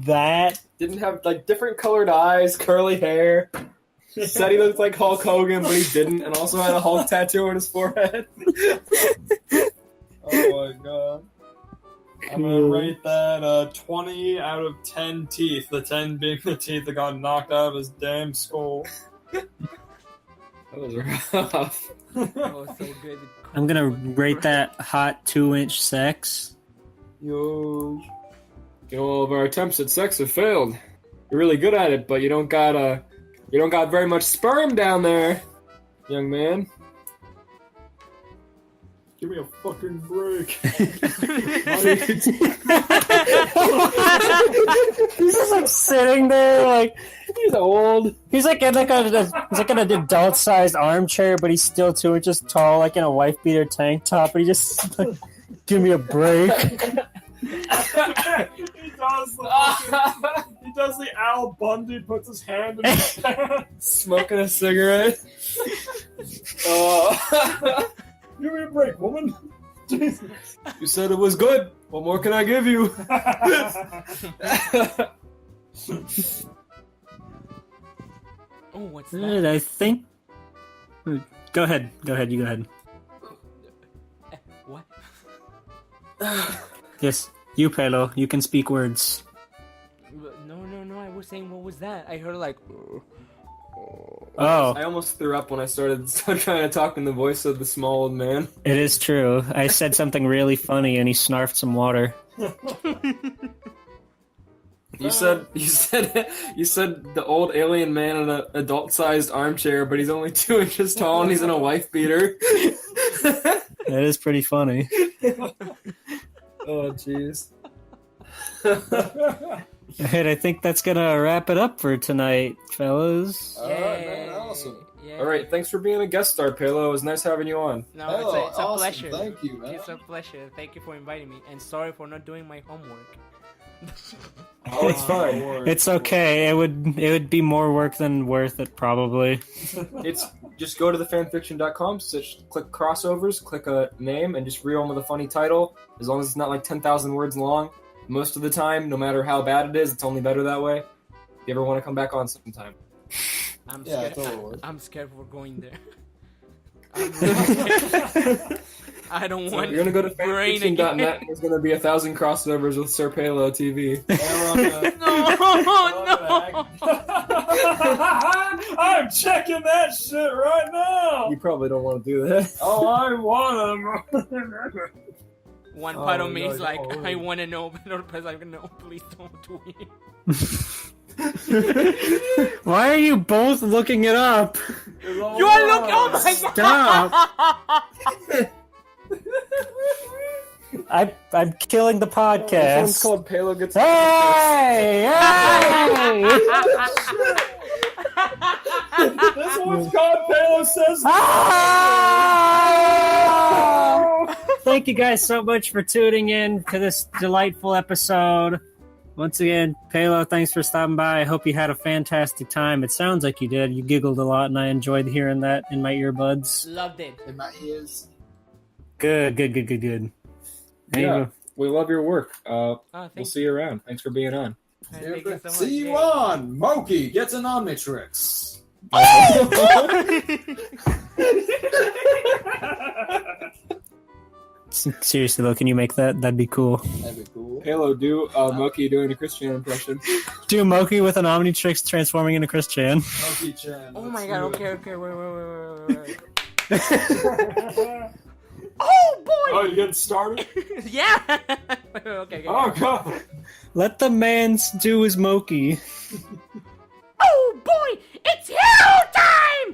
that. Didn't have like different colored eyes, curly hair. Said he looked like Hulk Hogan, but he didn't, and also had a Hulk tattoo on his forehead. Oh my god. I'm gonna rate that 20 out of 10 teeth. The 10 being the teeth that got knocked out of his damn skull. That was rough. Oh, so good. I'm gonna rate that hot 2-inch sex. Yo. All of our attempts at sex have failed. You're really good at it, but you don't got very much sperm down there, young man. Give me a fucking break. He's just like sitting there, like he's old. He's like in an adult-sized armchair, but he's still 2 inches tall, like in a wife beater tank top. But he just like, give me a break. He does the Al Bundy, puts his hand in his pants. Smoking a cigarette. Give me a break, woman. Jesus. You said it was good. What more can I give you? Oh, what's that? I think. Go ahead. You go ahead. What? Yes, you, Pelo. You can speak words. No. I was saying, what was that? I heard like. Oh, I almost threw up when I started trying to talk in the voice of the small old man. it is true. I said something really funny, and he snarfed some water. You said the old alien man in an adult-sized armchair, but he's only 2 inches tall and he's in a wife beater. That is pretty funny. Oh, jeez. Alright, I think that's gonna wrap it up for tonight, fellas. Alright, man, awesome. Yeah. All right, thanks for being a guest star, Pelo. It was nice having you on. No, Hello, it's a awesome. pleasure. Thank you, man. It's a pleasure. Thank you for inviting me, and sorry for not doing my homework. Oh, it's fine. It's okay. It would be more work than worth it, probably. It's just go to thefanfiction.com, click crossovers, click a name, and just read one with a funny title. As long as it's not like 10,000 words long. Most of the time, no matter how bad it is, it's only better that way. If you ever want to come back on sometime. I'm Yeah, scared. totally. I'm scared for going there. I'm really scared. I don't want. You're gonna go to brain fanfiction.net. again. There's gonna be 1,000 crossovers with Sr Pelo TV. No. I'm checking that shit right now. You probably don't want to do that. Oh, I want him. One part of Oh, me no, is like, no. I want to know, but another part is like, no, please don't do it. Why are you both looking it up? You are looking. Oh my god! Stop! I'm killing the This one's podcast. called Pelo Gets. Hey! Hey! This one's called Pelo Says. Thank you guys so much for tuning in to this delightful episode. Once again, Pelo, thanks for stopping by. I hope you had a fantastic time. It sounds like you did. You giggled a lot, and I enjoyed hearing that in my earbuds. Loved it. In my ears. Good. There you Yeah, go. we love your work. Oh, We'll thank see you around. Thanks for being on. you. Thank you so much. See you Yeah. on Moki Gets an Omnitrix. Seriously, though, can you make that? That'd be cool. That'd be cool. Pelo, do Moki doing a Christian impression. Do Moki with an Omnitrix transforming into Christian. Moki-chan. Oh my let's god, do it. okay, wait. Oh boy! Oh, you getting started? Yeah! Okay. Oh god. Let the man do his Moki. Oh boy! It's hero time!